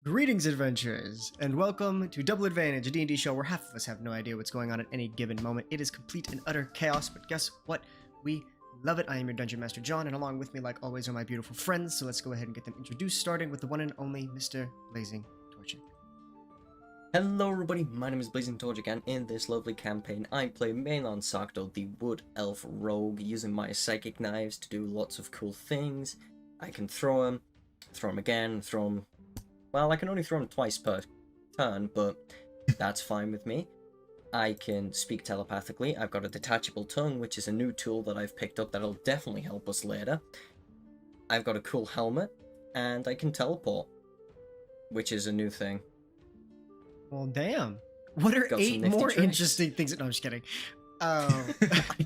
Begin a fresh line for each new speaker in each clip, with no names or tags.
Greetings, adventurers, and welcome to Double Advantage, a D&D show where half of us have no idea what's going on at any given moment. It is complete and utter chaos, but guess what? We love it. I am your Dungeon Master, John, and along with me, like always, are my beautiful friends, so let's go ahead and get them introduced, starting with the one and only Mr. Blazing Torchic.
Hello everybody, my name is Blazing Torchic, and in this lovely campaign I play Melon Sarkdo, the Wood Elf Rogue, using my psychic knives to do lots of cool things. I can throw them again, well, I can only throw them twice per turn, but that's fine with me. I can speak telepathically. I've got a detachable tongue, which is a new tool that I've picked up that'll definitely help us later. I've got a cool helmet, and I can teleport, which is a new thing.
Well, damn. What are 8 more interesting things? No, I'm just kidding.
I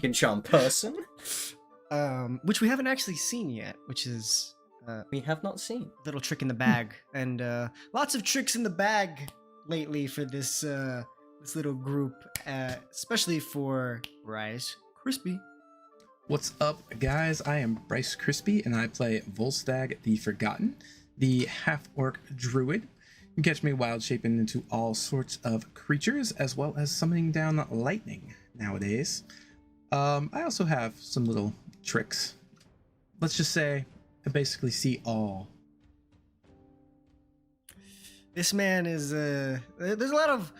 can charm person.
Which we haven't actually seen yet, which is...
we have not seen.
Little trick in the bag. And lots of tricks in the bag lately for this this little group, especially for BryceKrispie.
What's up, guys? I am BryceKrispie, and I play Volstagg the Forgotten, the half-orc druid. You can catch me wild shaping into all sorts of creatures, as well as summoning down lightning nowadays. I also have some little tricks. Let's just say I basically see all.
This man is there's a lot of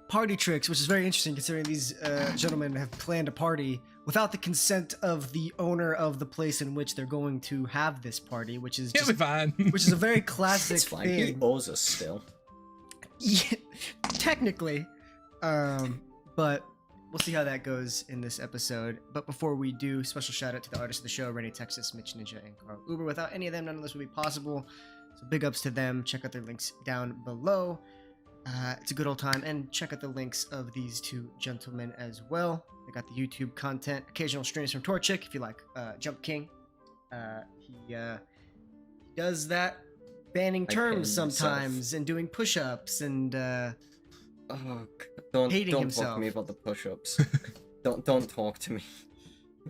party tricks, which is very interesting considering these gentlemen have planned a party without the consent of the owner of the place in which they're going to have this party, which is just,
fine.
Which is a very classic
It's fine.
thing.
He owes us still.
Yeah, technically, but we'll see how that goes in this episode. But before we do, special shout out to the artists of the show, Renny, Texas, Mitch, Ninja, and Carl Uber. Without any of them, none of this would be possible. So big ups to them. Check out their links down below. It's a good old time. And check out the links of these two gentlemen as well. They got the YouTube content, occasional streams from Torchic, if you like Jump King. He does that, banning terms sometimes and doing push-ups and
Don't
hating
talk
himself.
to me about the push-ups. don't talk to me.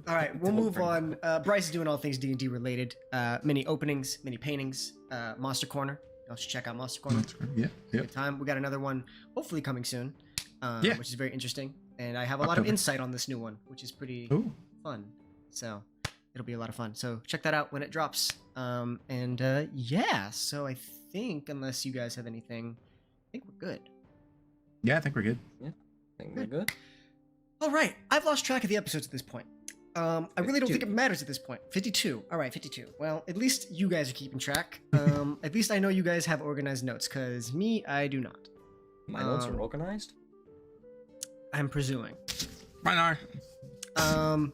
All right, we'll
Don't
move
bring
on. Bryce is doing all things D&D related. Mini openings, mini paintings, Monster Corner. You should check out Monster Corner.
Yeah,
Good time. We got another one hopefully coming soon,
Yeah.
which is very interesting. And I have a lot of insight on this new one, which is pretty fun. So it'll be a lot of fun. So check that out when it drops. Yeah, so I think, unless you guys have anything, I think we're good.
Yeah, I think we're good.
Yeah, I think we're good.
All right, I've lost track of the episodes at this point. I really don't
52.
think it matters at this point. 52. All right, 52. Well, at least you guys are keeping track. At least I know you guys have organized notes, because me, I do not.
My notes are organized?
I'm presuming.
Mine are.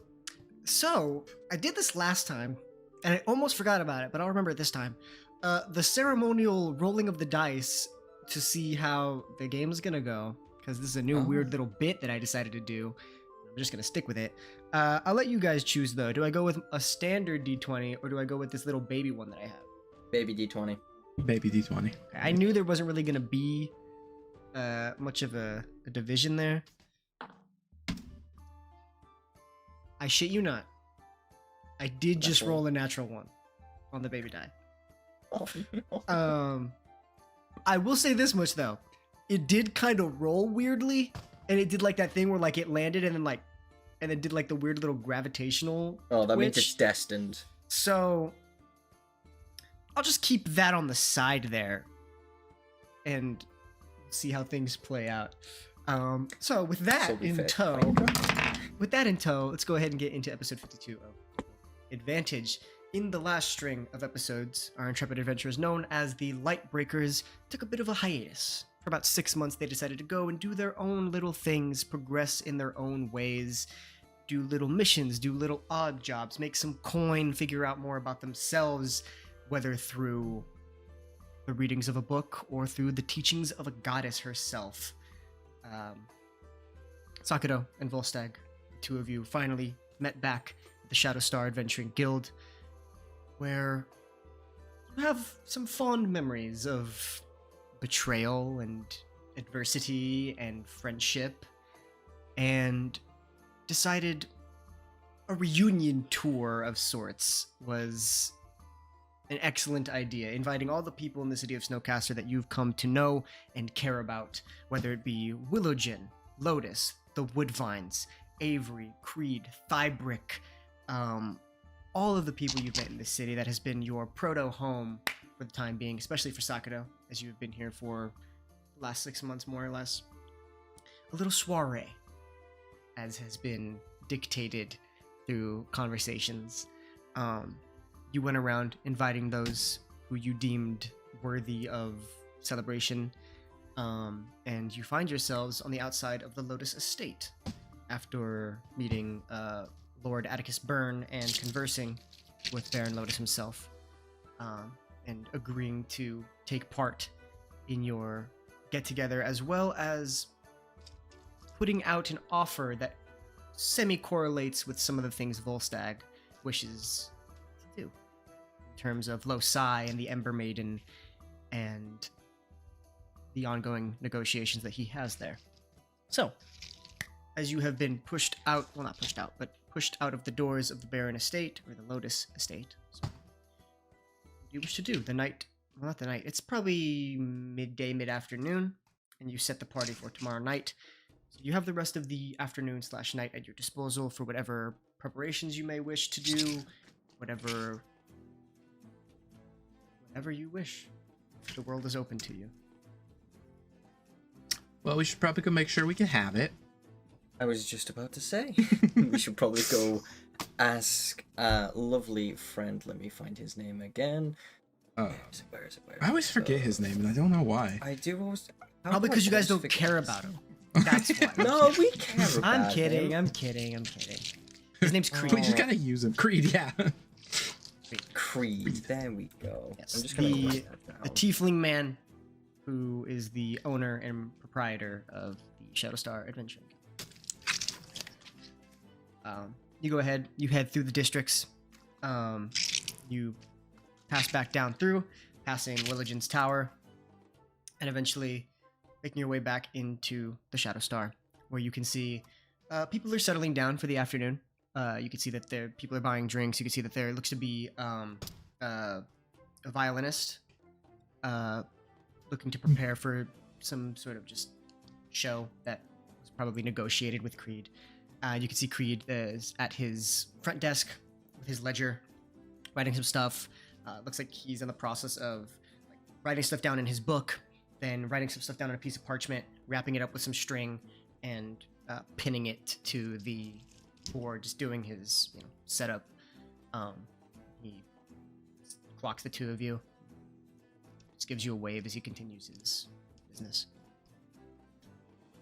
So, I did this last time, and I almost forgot about it, but I'll remember it this time. The ceremonial rolling of the dice to see how the game is gonna go, because this is a new weird little bit that I decided to do. I'm just gonna stick with it. I'll let you guys choose though. Do I go with a standard D20 or do I go with this little baby one that I have?
Baby D20.
Baby D20.
I knew there wasn't really gonna be much of a division there. I shit you not. I did just roll a natural one on the baby die.
Oh, no.
I will say this much though. It did kind of roll weirdly, and it did like that thing where like it landed and then did like the weird little gravitational
Oh, that means
twitch.
it's destined.
So I'll just keep that on the side there and see how things play out. So with that
So be
in
fair.
tow, let's go ahead and get into episode 52 of Advantage. In the last string of episodes, our intrepid adventurers known as the Lightbreakers took a bit of a hiatus. For about 6 months, they decided to go and do their own little things, progress in their own ways, do little missions, do little odd jobs, make some coin, figure out more about themselves, whether through the readings of a book or through the teachings of a goddess herself. Sakado and Volstagg, the two of you, finally met back at the Shadowstar Adventuring Guild, where you have some fond memories of betrayal and adversity and friendship, and decided a reunion tour of sorts was an excellent idea, inviting all the people in the city of Snowcaster that you've come to know and care about, whether it be Willowgin, Lotus, the Woodvines, Avery, Creed, Thybrick, all of the people you've met in this city that has been your proto-home for the time being, especially for Sakato, as you've been here for the last 6 months, more or less. A little soiree, as has been dictated through conversations. You went around inviting those who you deemed worthy of celebration, and you find yourselves on the outside of the Lotus Estate after meeting Lord Atticus Byrne and conversing with Baron Lotus himself, and agreeing to take part in your get-together, as well as putting out an offer that semi-correlates with some of the things Volstagg wishes to do, in terms of Losai and the Ember Maiden and the ongoing negotiations that he has there. So, as you have been pushed out, well, not pushed out, but pushed out of the doors of the Baron Estate, or the Lotus Estate, so what do you wish to do? The night, well, not the night, it's probably midday, mid-afternoon, and you set the party for tomorrow night. So you have the rest of the afternoon / night at your disposal for whatever preparations you may wish to do, whatever you wish. The world is open to you.
Well, we should probably go make sure we can have it.
I was just about to say. We should probably go ask a lovely friend. Let me find his name again. Where is it?
I always forget his name, and I don't know why.
I do always...
Probably because you guys don't care about him. That's why.
No, we care about
I'm kidding.
him.
I'm kidding. His name's Creed.
We just gotta use him. Creed, yeah.
Creed. There we go.
Yes,
I'm just gonna write that
the
down.
tiefling man who is the owner and proprietor of the Shadowstar Adventure. You go ahead, you head through the districts, you pass back down through, passing Willigin's Tower, and eventually making your way back into the Shadowstar, where you can see people are settling down for the afternoon. You can see that people are buying drinks. You can see that there looks to be a violinist looking to prepare for some sort of just show that was probably negotiated with Creed. You can see Creed is at his front desk with his ledger, writing some stuff. Looks like he's in the process of writing stuff down in his book, then writing some stuff down on a piece of parchment, wrapping it up with some string, and pinning it to the board, just doing his setup. He clocks the two of you, just gives you a wave as he continues his business.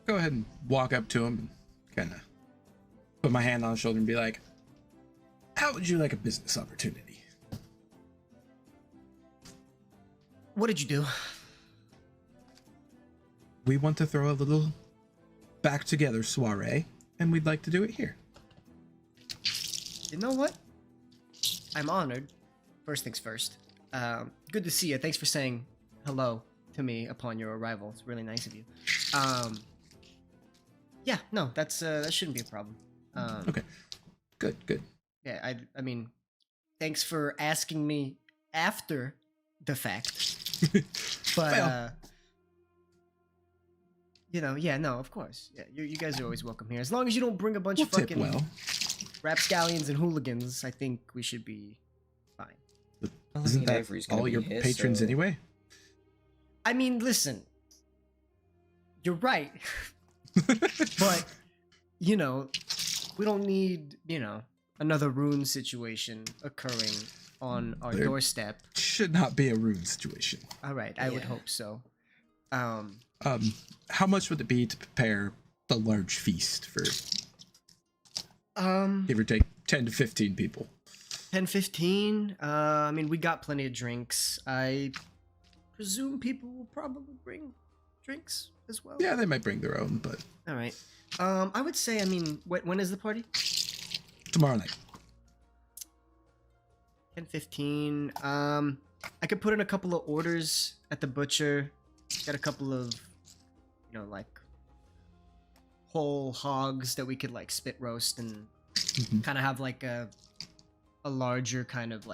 Go ahead and walk up to him and kind of put my hand on his shoulder and be like, how would you like a business opportunity?
What did you do?
We want to throw a little back together soiree, and we'd like to do it here.
You know what? I'm honored. First things first. Good to see you. Thanks for saying hello to me upon your arrival. It's really nice of you. Yeah, no, that shouldn't be a problem.
Okay. Good.
Yeah, I mean, thanks for asking me after the fact. But
Well.
Yeah, no, of course. Yeah, you guys are always welcome here. As long as you don't bring a bunch
We'll
of
tip
fucking
well.
rapscallions and hooligans, I think we should be fine.
Well, I
Isn't
mean,
that
Avery's gonna
all
be
your
here,
patrons
so-
anyway?
I mean, listen. You're right. But, we don't need, another rune situation occurring on our
There-
doorstep.
Should not be a rune situation.
All right, I would
Yeah.
hope so.
How much would it be to prepare the large feast for give or take 10 to 15 people?
10, 15. I mean, we got plenty of drinks. I presume people will probably bring drinks as well.
Yeah, they might bring their own, but
All right. I would say, when is the party?
tomorrow night.
10, 15. I could put in a couple of orders at the butcher. Got a couple of, whole hogs that we could spit roast and
Mhm.
kind of have a larger kind of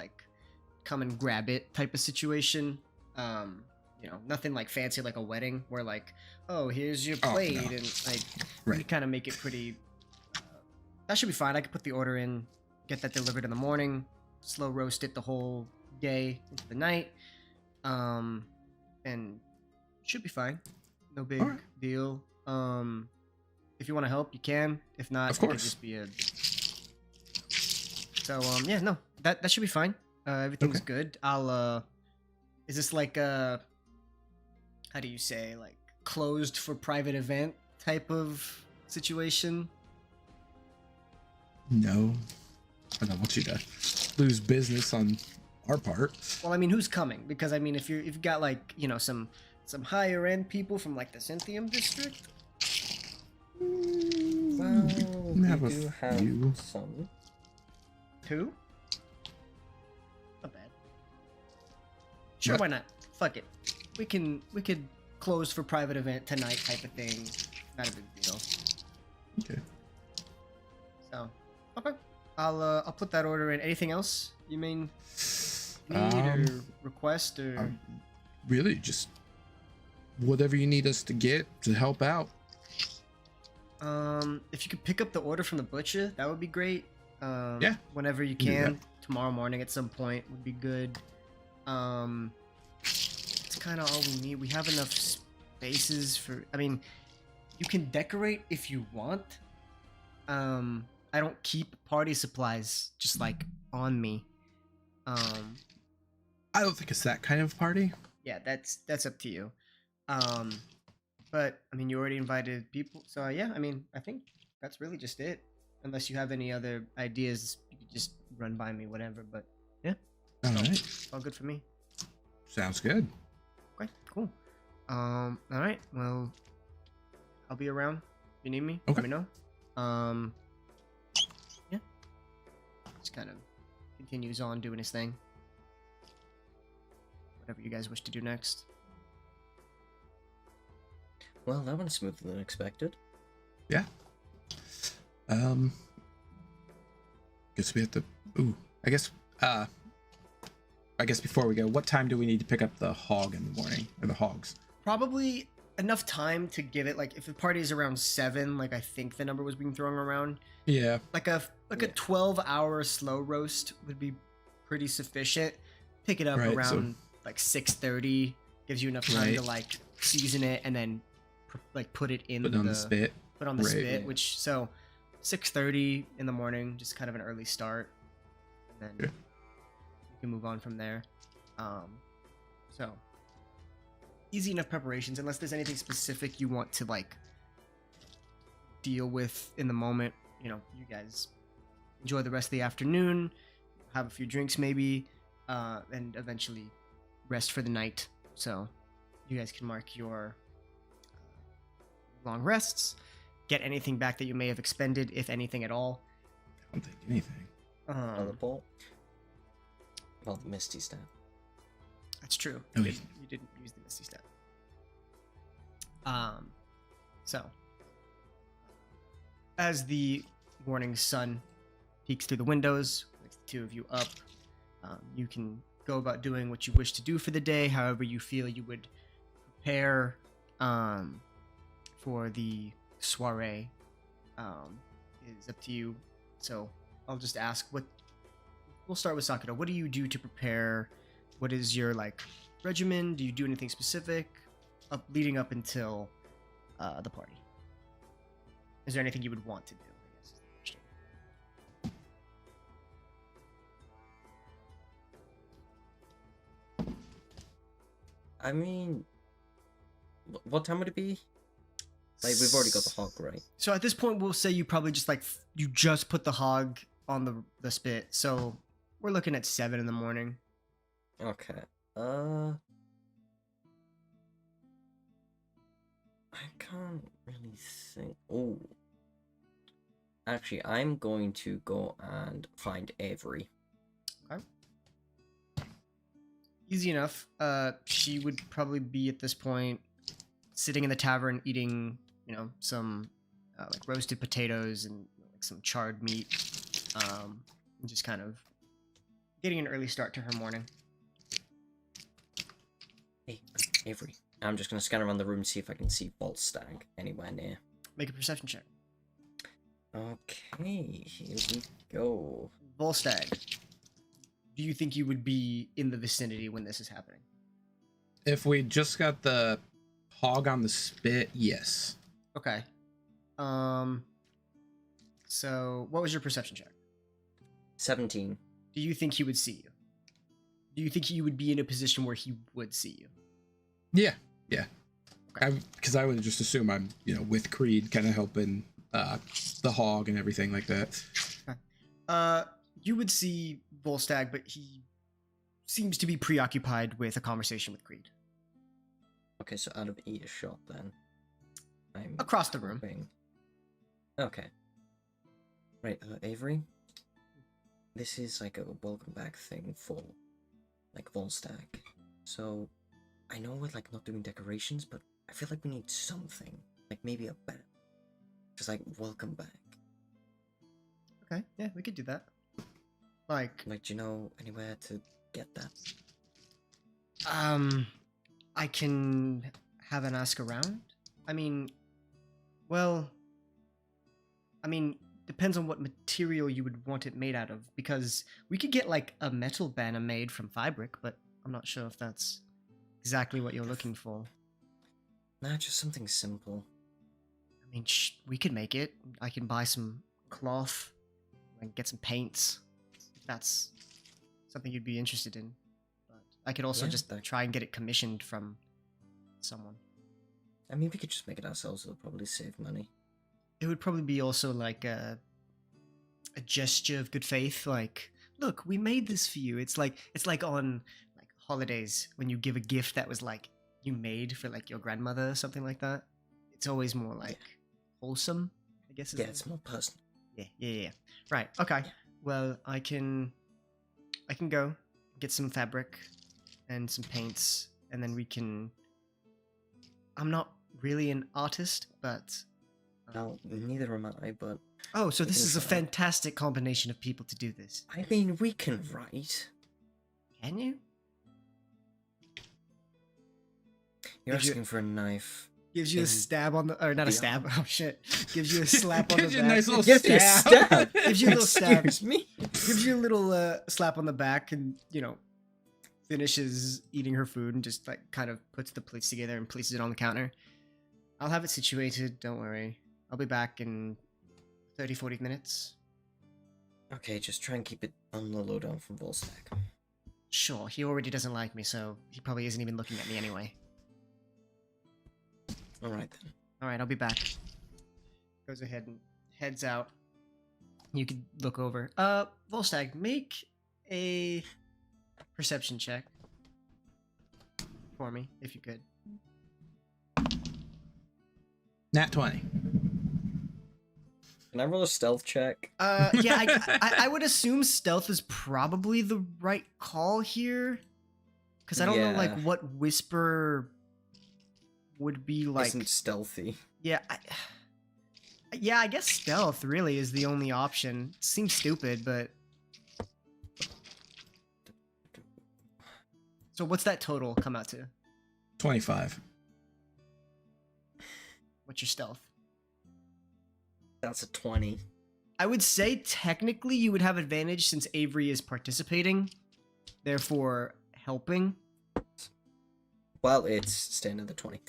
come and grab it type of situation. You know, nothing like fancy like a wedding where like, oh, here's your plate,
no.
and like
Right.
we kind of make it pretty. That should be fine. I could put the order in, get that delivered in the morning, slow roast it the whole day into the night, and should be fine. No big
Alright.
deal. If you want to help, you can. If not,
Of
it could
course.
just be a. So yeah, no, that should be fine. Everything's
Okay.
good. I'll is this like how do you say, like closed for private event type of situation?
No, I don't want you to lose business on our part.
Well, I mean, who's coming? Because I mean, if you've got like, you know, some higher end people from like the Cynthium district.
Well,
We have
we
a
do have
few.
some.
Who? Not bad. Sure,
What?
why not? Fuck it. We could close for private event tonight type of thing. Not a big deal.
Okay.
So, okay. I'll put that order in. Anything else you may need or request or?
Really, just whatever you need us to get to help out.
If you could pick up the order from the butcher, that would be great.
Yeah.
Whenever you
can do
can, tomorrow morning at some point would be good. It's kind of all we need. We have enough spaces for. I mean, you can decorate if you want. I don't keep party supplies just like on me.
I don't think it's that kind of party.
Yeah, that's up to you. But I mean, you already invited people, so yeah. I mean, I think that's really just it. Unless you have any other ideas, you could just run by me, whatever. But yeah,
All
so,
right.
all good for me.
Sounds good.
Okay, cool. All right. Well, I'll be around. If you need me,
Okay.
let me know. Yeah. Just kind of continues on doing his thing. Whatever you guys wish to do next.
Well, that went smoother than expected.
Yeah. Guess we have to. Ooh. I guess before we go, what time do we need to pick up the hog in the morning, or the hogs?
Probably enough time to give it, like, if the party is around 7, like I think the number was being thrown around,
Yeah.
like a
Yeah.
12-hour slow roast would be pretty sufficient. Pick it up
Right, so-
around like 6:30, gives you enough time
Right.
to like season it and then like put it in
Put it on the spit.
put on the
Right.
spit,
Yeah.
which, so 6:30 in the morning, just kind of an early start, and then
Yeah.
you can move on from there. So easy enough preparations, unless there's anything specific you want to like deal with in the moment. You know, you guys enjoy the rest of the afternoon, have a few drinks maybe, and eventually rest for the night. So you guys can mark your long rests, get anything back that you may have expended, if anything at all.
I don't think anything.
Another ball. Well, the Misty Staff.
That's true.
Oh,
You didn't use the Misty Step. So as the morning sun peeks through the windows, wakes the two of you up, you can go about doing what you wish to do for the day, however you feel you would prepare for the soiree. Is up to you. So I'll just ask, we'll start with Sakura. What do you do to prepare? What is your like regimen? Do you do anything specific leading up until the party? Is there anything you would want to do, I guess, is the question.
I mean, what time would it be? Like, we've already got the hog, right?
So at this point, we'll say you probably just like you just put the hog on the spit. So we're looking at 7 in the morning.
Okay. I can't really think. Oh. Actually, I'm going to go and find Avery.
Easy enough. She would probably be at this point sitting in the tavern eating, you know, some like roasted potatoes and like some charred meat, and just kind of getting an early start to her morning.
Hey, Avery. I'm just gonna scan around the room to see if I can see Volstagg anywhere near.
Make a perception check.
Okay, here we go.
Volstagg, do you think you would be in the vicinity when this is happening?
If we just got the hog on the spit, yes.
Okay. So what was your perception check?
17.
Do you think he would see you? Do you think he would be in a position where he would see you?
Yeah.
Okay.
Because I would just assume I'm, with Creed, kind of helping the hog and everything like that.
Okay. You would see Volstagg, but he seems to be preoccupied with a conversation with Creed.
Okay, so out of earshot then. I'm
Across the room.
hoping. Okay. Right, Avery. This is like a welcome back thing for, like, Volstagg. So, I know we're, like, not doing decorations, but I feel like we need something. Like, maybe a bed. Just, like, welcome back.
Okay, yeah, we could do that. Like,
Do you know anywhere to get that?
I can have an ask around. Depends on what material you would want it made out of, because we could get, like, a metal banner made from fabric, but I'm not sure if that's exactly what you're looking for.
Nah, just something simple.
We could make it. I can buy some cloth and get some paints. If that's something you'd be interested in. But I could also
Yeah,
just try and get it commissioned from someone.
I mean, we could just make it ourselves, it'll probably save money.
It would probably be also like a gesture of good faith. Like, look, we made this for you. It's like on like holidays when you give a gift that was like you made for like your grandmother or something like that. It's always more like wholesome, I guess.
Yeah, it's more personal.
Yeah. Right. Okay. Well, I can go get some fabric and some paints, and then we can. I'm not really an artist, but.
No, neither am I, but...
Oh, so this
can
is a
try.
fantastic combination of people to do this.
I mean, we can write.
Can you?
You're
Gives you-
asking for a knife.
Gives you a
In
stab on the... Or not a
the
stab. Oh, shit. Gives you a slap on the
Gives you a
back.
nice little
Gives you a
stab.
stab.
Gives you a little stab.
Excuse me?
Gives you a little slap on the back and, finishes eating her food and just, like, kind of puts the plates together and places it on the counter. I'll have it situated. Don't worry. I'll be back in 30, 40 minutes.
Okay, just try and keep it on the lowdown from Volstagg.
Sure, he already doesn't like me, so he probably isn't even looking at me anyway.
Alright then.
Alright, I'll be back. Goes ahead and heads out. You could look over. Volstagg, make a perception check for me, if you could.
Nat 20.
Can I roll a stealth check?
Yeah, I would assume stealth is probably the right call here. Because I don't know, like,
Yeah.
what whisper would be like.
Isn't stealthy.
Yeah, I guess stealth really is the only option. Seems stupid, but... So what's that total come out to?
25.
What's your stealth?
That's a 20.
I would say technically you would have advantage since Avery is participating, therefore helping.
Well, it's staying at the 20.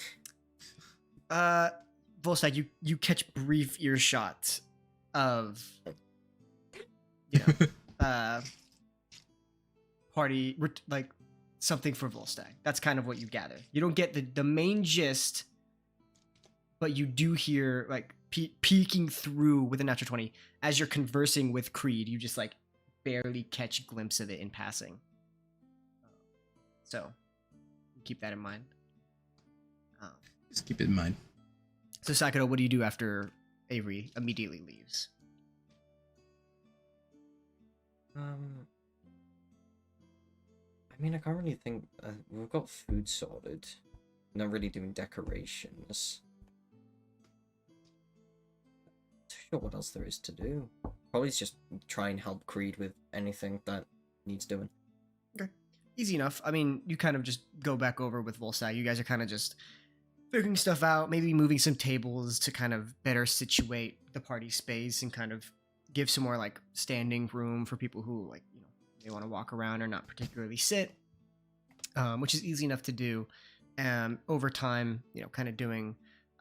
Volstagg, you catch brief earshot of, party, like, something for Volstagg. That's kind of what you gather. You don't get the main gist, but you do hear, like, peeking through with a natural 20. As you're conversing with Creed, you just, like, barely catch a glimpse of it in passing. So, keep that in mind.
Just keep it in mind.
So, Sakato, what do you do after Avery immediately leaves?
I mean, I can't really think. We've got food sorted. Not really doing decorations. Not sure what else there is to do. Probably just try and help Creed with anything that needs doing.
Okay. Easy enough. I mean, you kind of just go back over with Volstagg. You guys are kind of just figuring stuff out, maybe moving some tables to kind of better situate the party space and kind of give some more like standing room for people who like, you know, they want to walk around or not particularly sit, which is easy enough to do. Over time, you know, kind of doing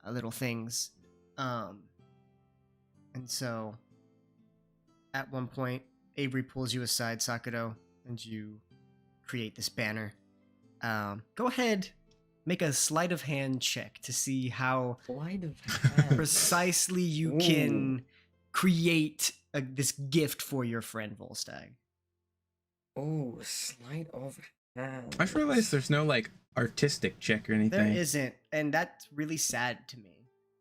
little things. And so at one point, Avery pulls you aside, Sakudo, and you create this banner. Go ahead, make a sleight of hand check to see how
Sleight of hand.
precisely you can create this gift for your friend Volstagg.
Oh, sleight of hand.
I just realized there's no like artistic check or anything.
There isn't, and that's really sad to me.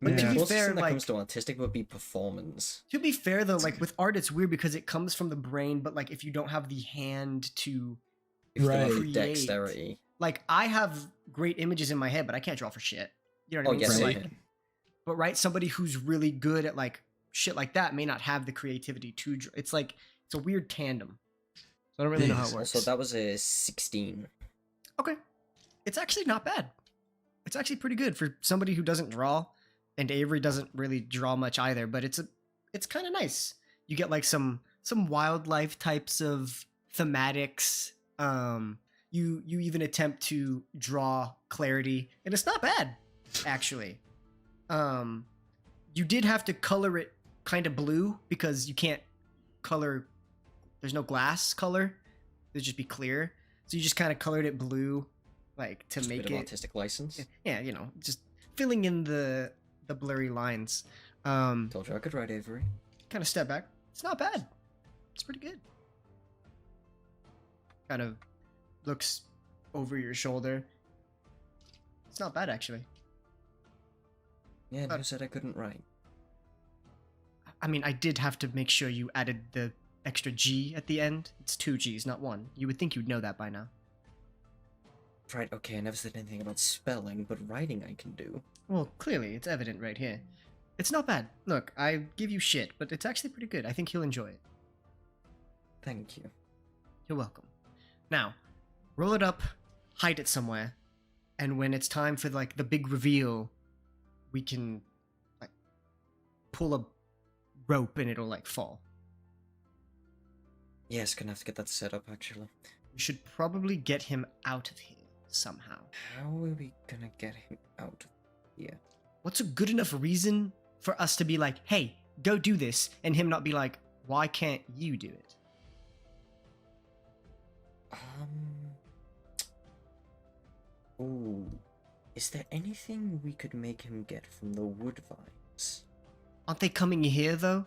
But
The
to be
closest
fair,
thing that
like
comes to artistic would be performance.
to be fair though, like with art, it's weird because it comes from the brain, but like if you don't have the hand to
If you don't have
Right.
dexterity.
like, I have great images in my head, but I can't draw for shit. You know what I
Oh,
mean?
yes,
So,
Right.
like, but right, somebody who's really good at like shit like that may not have the creativity to draw. It's like it's a weird tandem. So I don't really know how it
Yes.
works.
So that was a 16.
Okay. It's actually not bad. It's actually pretty good for somebody who doesn't draw, and Avery doesn't really draw much either, but it's kind of nice. You get like some wildlife types of thematics. You even attempt to draw clarity, and it's not bad actually. You did have to color it kind of blue because you can't color, there's no glass color. It'd just be clear. So you just kind of colored it blue, like to
Just a
make
bit of
it.
artistic license.
Yeah, you know, just filling in the blurry lines.
Told you I could write Avery.
Kind of step back. It's not bad. It's pretty good. Kind of looks over your shoulder. It's not bad actually.
Yeah, and
But-
who said I couldn't write?
I mean, I did have to make sure you added the extra G at the end. It's 2 G's, not 1. You would think you'd know that by now.
Right, okay, I never said anything about spelling, but writing I can do.
Well, clearly, it's evident right here. It's not bad. Look, I give you shit, but it's actually pretty good. I think you'll enjoy it.
Thank you.
You're welcome. Now, roll it up, hide it somewhere, and when it's time for like the big reveal, we can like pull a rope and it'll like fall.
Yes, gonna have to get that set up actually.
We should probably get him out of here somehow.
How are we gonna get him out of here?
What's a good enough reason for us to be like, hey, go do this, and him not be like, why can't you do it?
Ooh. Is there anything we could make him get from the wood vines?
Aren't they coming here though?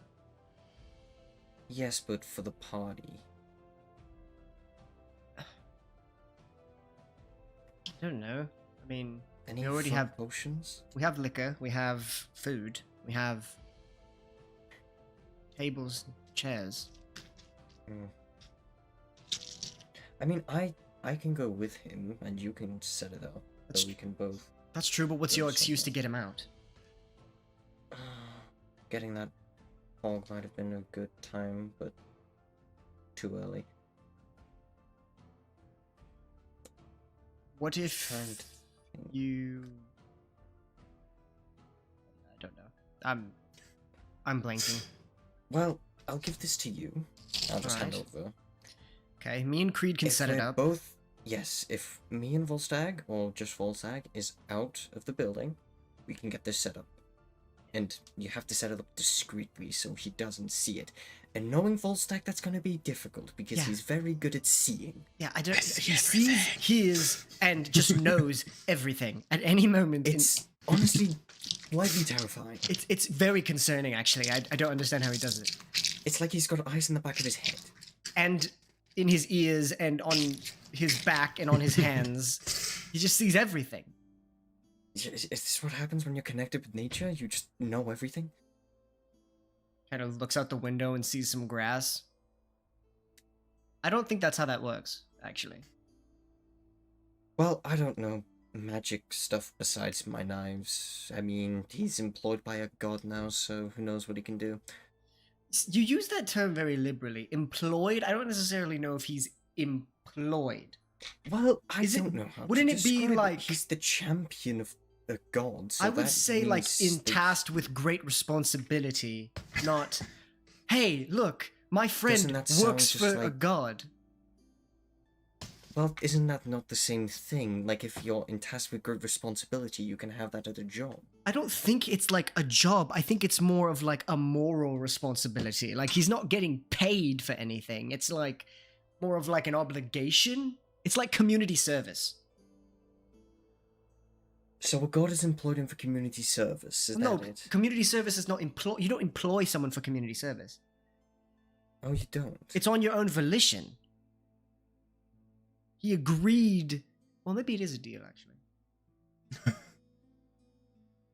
Yes, but for the party.
I don't know. I mean,
Any
We already
fun
have-
potions?
we have liquor, we have food, we have tables, chairs.
I mean, I can go with him, and you can set it up,
That's-
so we can both.
That's true, but what's your
There's
excuse to
something.
get him out?
Getting that fog might have been a good time, but too early.
What if
Trying to think.
you? I don't know. I'm blanking.
Well, I'll give this to you. I'll just hand
Alright.
over.
Okay, me and Creed can
If
set it
we're
up.
Both, yes. If me and Volstagg, or just Volstagg, is out of the building, we can get this set up. And you have to set it up discreetly so he doesn't see it. And knowing Volstagg, that's going to be difficult because
Yeah.
he's very good at seeing.
Yeah, I don't.
I see
He sees,
everything.
hears, and just knows everything at any moment.
It's honestly slightly terrifying.
It's very concerning, actually. I don't understand how he does it.
It's like he's got eyes in the back of his head.
And in his ears, and on his back, and on his hands, he just sees everything.
Is this what happens when you're connected with nature? You just know everything?
Kind of looks out the window and sees some grass. I don't think that's how that works, actually.
Well, I don't know magic stuff besides my knives. I mean, he's employed by a god now, so who knows what he can do.
You use that term very liberally. Employed, I don't necessarily know if he's employed.
Well, I
Is it-
don't know how
wouldn't
to
it be
describe
like-
he's the champion of the gods? So
I would
that
say like
means
tasked with great responsibility, not, hey, look, my friend
Doesn't that sound
works
just
for a
like-
god.
Well, isn't that not the same thing? Like, if you're tasked with great responsibility, you can have that at a job.
I don't think it's like a job. I think it's more of like a moral responsibility. Like he's not getting paid for anything. It's like more of like an obligation. It's like community service.
So a god is employed him for community service, is
No,
that it?
community service is not employ. You don't employ someone for community service.
Oh, you don't?
It's on your own volition. He agreed. Well, maybe it is a deal, actually.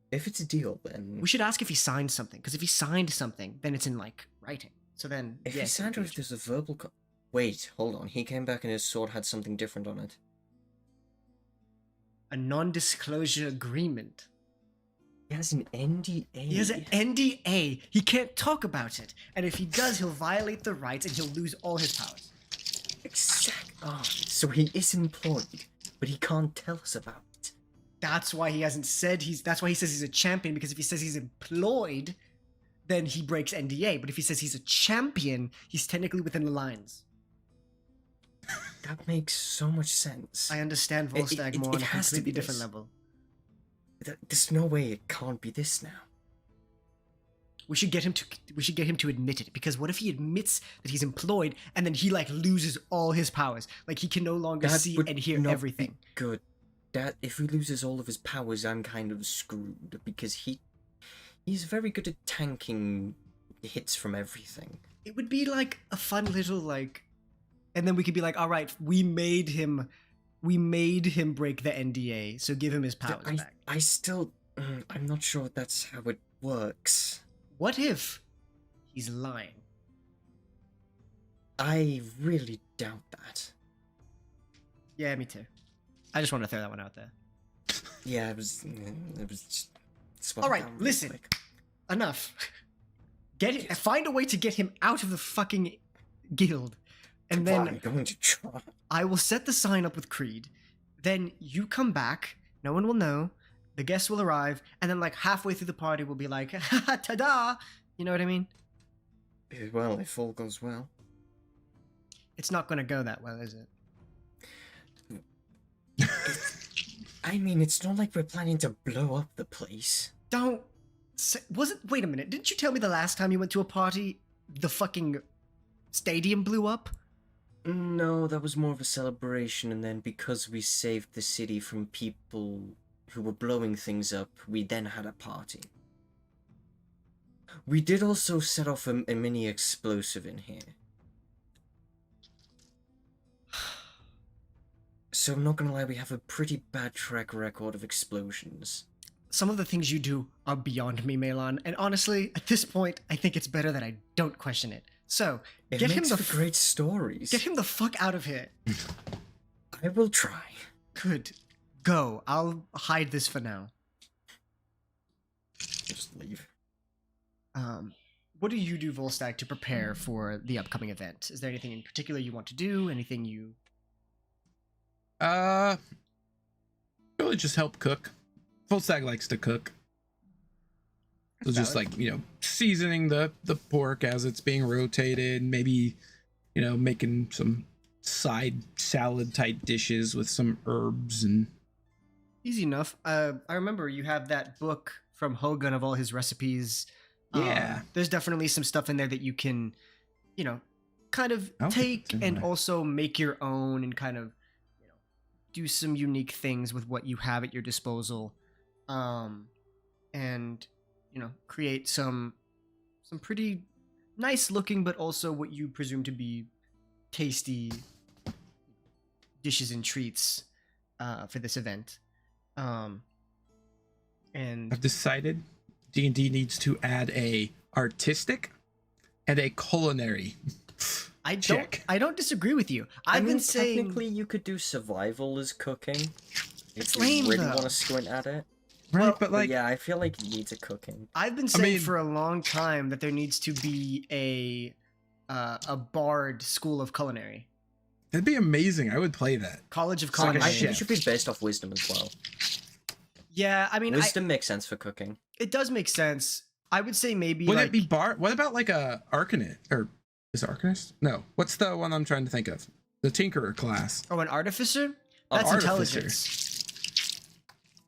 If it's a deal, then...
We should ask if he signed something, because if he signed something, then it's in, like, writing. So then,
If
yes,
he signed or if there's a verbal... Wait, hold on. He came back and his sword had something different on it.
a non-disclosure agreement.
He has an NDA.
He has an NDA. He can't talk about it. And if he does, he'll violate the rights and he'll lose all his powers.
Exact. Oh, so he is employed, but he can't tell us about it.
That's why he hasn't said that's why he says he's a champion, because if he says he's employed, then he breaks NDA. But if he says he's a champion, he's technically within the lines.
That makes so much sense.
I understand Volstagg more
it
on a
has to
completely
be
different
this.
level.
There's no way it can't be this now.
We should get him to admit it, because what if he admits that he's employed and then he like loses all his powers? Like he can no longer
That
see
would
and hear
not be
everything.
good. That if he loses all of his powers, I'm kind of screwed, because he's very good at tanking hits from everything.
It would be like a fun little like, and then we could be like, all right, we made him break the NDA, so give him his powers back.
I still, I'm not sure that's how it works.
What if he's lying?
I really doubt that.
Yeah, me too. I just want to throw that one out there.
Yeah, it was just...
All right, listen. Enough. Find a way to get him out of the fucking guild, and then
I'm going to try.
I will set the sign up with Creed. Then you come back. No one will know. The guests will arrive, and then like halfway through the party, we'll be like, "Ta-da!" You know what I mean?
Well, if all goes well.
It's not going to go that well, is it?
I mean, it's not like we're planning to blow up the place.
Don't. Wait a minute. Didn't you tell me the last time you went to a party, the fucking stadium blew up?
No, that was more of a celebration, and then because we saved the city from people who were blowing things up, we then had a party. We did also set off a mini explosive in here. So I'm not gonna lie, we have a pretty bad track record of explosions.
Some of the things you do are beyond me, Melon, and honestly, at this point, I think it's better that I don't question it. So,
It
get him
makes
the
for great stories.
get him the fuck out of here.
I will try.
Good. Go. I'll hide this for now.
Just leave.
What do you do, Volstagg, to prepare for the upcoming event? Is there anything in particular you want to do? Anything you...
Really just help cook. Volstagg likes to cook. So
That's
just
valid.
like, seasoning the pork as it's being rotated, maybe, making some side salad type dishes with some herbs and...
Easy enough. I remember you have that book from Hogan of all his recipes.
Yeah.
There's definitely some stuff in there that you can, kind of take and also make your own and kind of, do some unique things with what you have at your disposal. And, create some pretty nice looking, but also what you presume to be tasty dishes and treats for this event. And
I've decided D&D needs to add a artistic and a culinary.
I
check.
don't disagree with you.
I
I've
mean,
been saying
technically you could do survival as cooking.
It's
If
lame,
you really
though.
want to squint at it.
Right,
Well,
but like,
Yeah, I feel like it needs a cooking.
I've been saying
mean-
for a long time that there needs to be a bard school of culinary.
That'd be amazing. I would play that.
College of
So I
Culinary.
think it should be based off wisdom as well.
Yeah, I mean,
Wisdom makes sense for cooking.
it does make sense. I would say maybe
Would
like
it be what about like a Arcanist? Or is it Arcanist? No. What's the one I'm trying to think of? The Tinkerer class.
an artificer. That's
Artificer.
intelligence.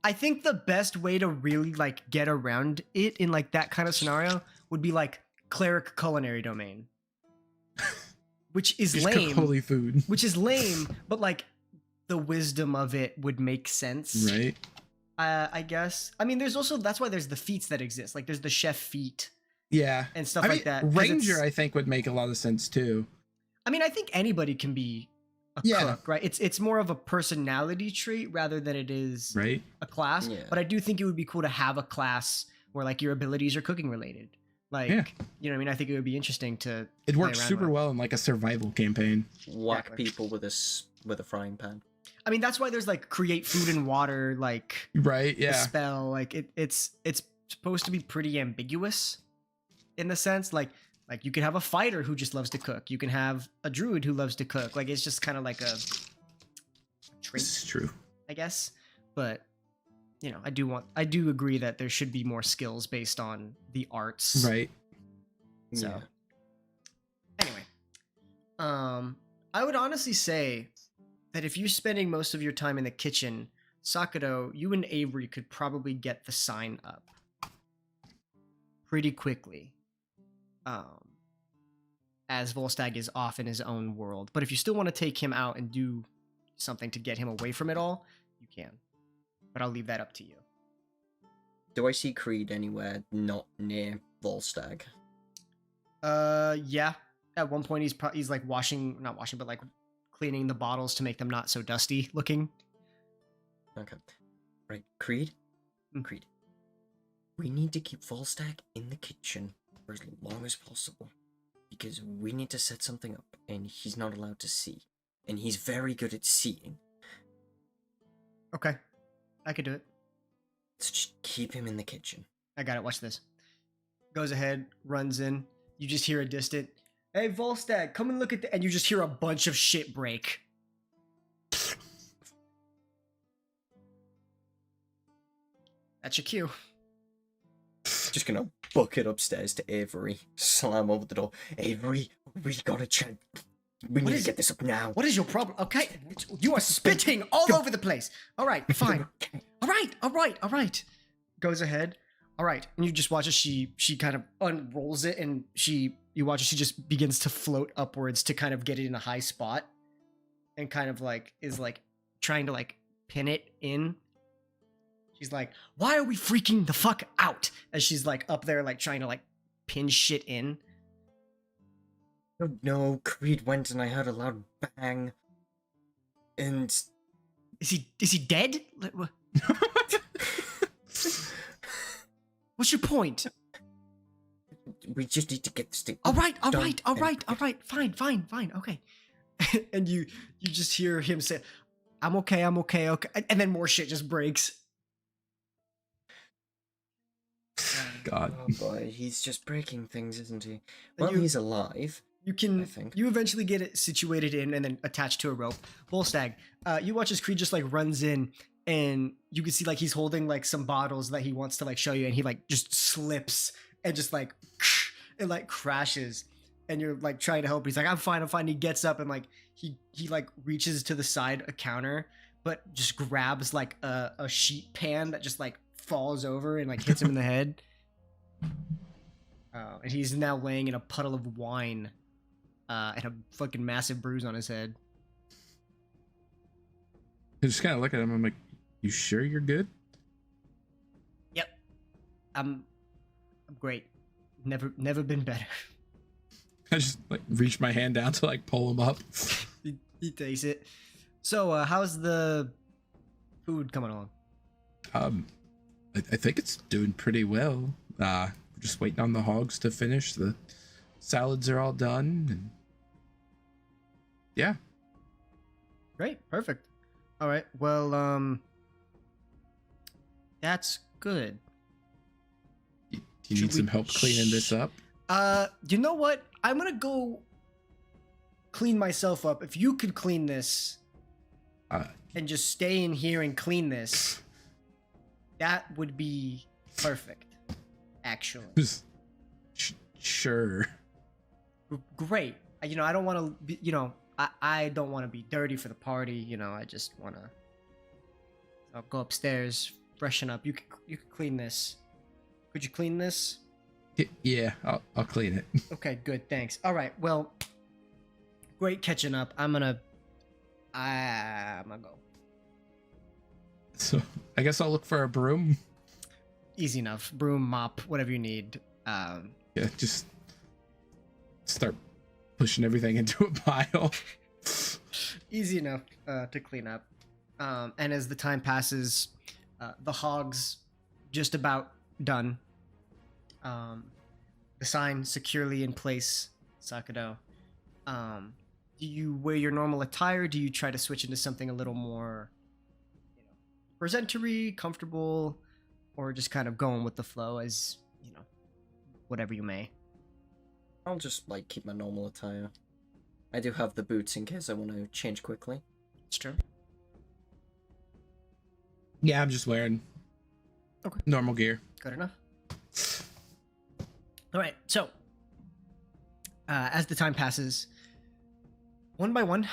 I think the best way to really like get around it in like that kind of scenario would be like cleric culinary domain, which is
Just cook
lame.
holy food.
Which is lame, but like the wisdom of it would make sense.
Right.
I guess. I mean, there's also that's why there's the feats that exist. Like there's the chef feat
Yeah.
and stuff
I
like
mean,
that. 'cause
Ranger,
it's-
I think, would make a lot of sense too.
I mean, I think anybody can be a
Yeah.
cook, right? It's more of a personality trait rather than it is
Right.
a class.
Yeah.
But I do think it would be cool to have a class where like your abilities are cooking related. Like,
Yeah.
you know what I mean? I think it would be interesting to
It
play
works
around
super
with.
well in like a survival campaign.
Whack
Exactly.
people with a frying pan.
I mean, that's why there's like create food and water, like
Right.
the
Yeah.
spell. Like it's supposed to be pretty ambiguous in the sense like you can have a fighter who just loves to cook. You can have a druid who loves to cook. Like it's just kind of like a trait,
This is true.
I guess. But you know, I do agree that there should be more skills based on the arts.
Right.
So
Yeah.
anyway, I would honestly say that if you're spending most of your time in the kitchen, Sakato, you and Avery could probably get the sign up pretty quickly. As Volstagg is off in his own world. But if you still want to take him out and do something to get him away from it all, you can. But I'll leave that up to you.
Do I see Creed anywhere not near Volstagg?
Yeah. At one point, he's like not washing, but like cleaning the bottles to make them not so dusty looking.
Okay. Right, Creed?
Hmm.
Creed. We need to keep Volstagg in the kitchen for as long as possible. Because we need to set something up, and he's not allowed to see. And he's very good at seeing.
Okay, I could do it.
So just keep him in the kitchen.
I got it. Watch this. Goes ahead, runs in. You just hear a distant, "Hey, Volstagg, come and look at the," and you just hear a bunch of shit break. That's your cue.
Just gonna book it upstairs to Avery. Slam over the door. Avery, we gotta check. We need to get this up now.
What is your problem? Okay, you are spitting all over the place. All right, fine. All right. Goes ahead. All right, and you just watch as she kind of unrolls it, and you watch as she just begins to float upwards to kind of get it in a high spot, and kind of like is like trying to like pin it in. She's like, "Why are we freaking the fuck out?" As she's like up there, like trying to like pin shit in.
Oh no, Creed went and I heard a loud bang. And
Is he dead? Like, what's your point?
we just need to get this thing.
All right.
done.
Fine. Okay. And you just hear him say, I'm okay. And then more shit just breaks.
God.
Oh boy, he's just breaking things, isn't he? Well,
you-
he's alive. I think.
You eventually get it situated in and then attached to a rope. Volstagg, you watch as Creed just like runs in, and you can see like he's holding like some bottles that he wants to like show you, and he like just slips and just like it like crashes, and you're like trying to help. He's like, I'm fine. He gets up and like he like reaches to the side a counter, but just grabs like a sheet pan that just like falls over and like hits him in the head. And he's now laying in a puddle of wine. And a fucking massive bruise on his head.
I just kind of look at him. I'm like, "You sure you're good?"
Yep. I'm great. Never been better.
I just like reach my hand down to like pull him up.
He takes it. So, how's the food coming along?
I think it's doing pretty well. We're just waiting on the hogs to finish. The salads are all done, and yeah.
Great. Perfect. All right. Well, that's good.
Do you
Should
need some
we-
help cleaning this up?
You know what? I'm gonna go clean myself up. If you could clean this
Uh,
and just stay in here and clean this, that would be perfect, actually.
Sure.
Great. I don't want to be, I don't want to be dirty for the party. I just want to. I'll go upstairs, freshen up. You could clean this. Could you clean this?
Yeah, I'll clean it.
Okay, good. Thanks. All right. Well, great catching up. I'm gonna go.
So I guess I'll look for a broom.
Easy enough. Broom, mop, whatever you need.
Yeah, just start pushing everything into a pile.
Easy enough to clean up. And as the time passes, the hog's just about done. The sign securely in place, Sakado. Do you wear your normal attire? Do you try to switch into something a little more, presentery, comfortable, or just kind of going with the flow as, whatever you may?
I'll just, keep my normal attire. I do have the boots in case I want to change quickly.
It's true.
Yeah, I'm just wearing normal gear.
Good enough. All right, so as the time passes, one by one,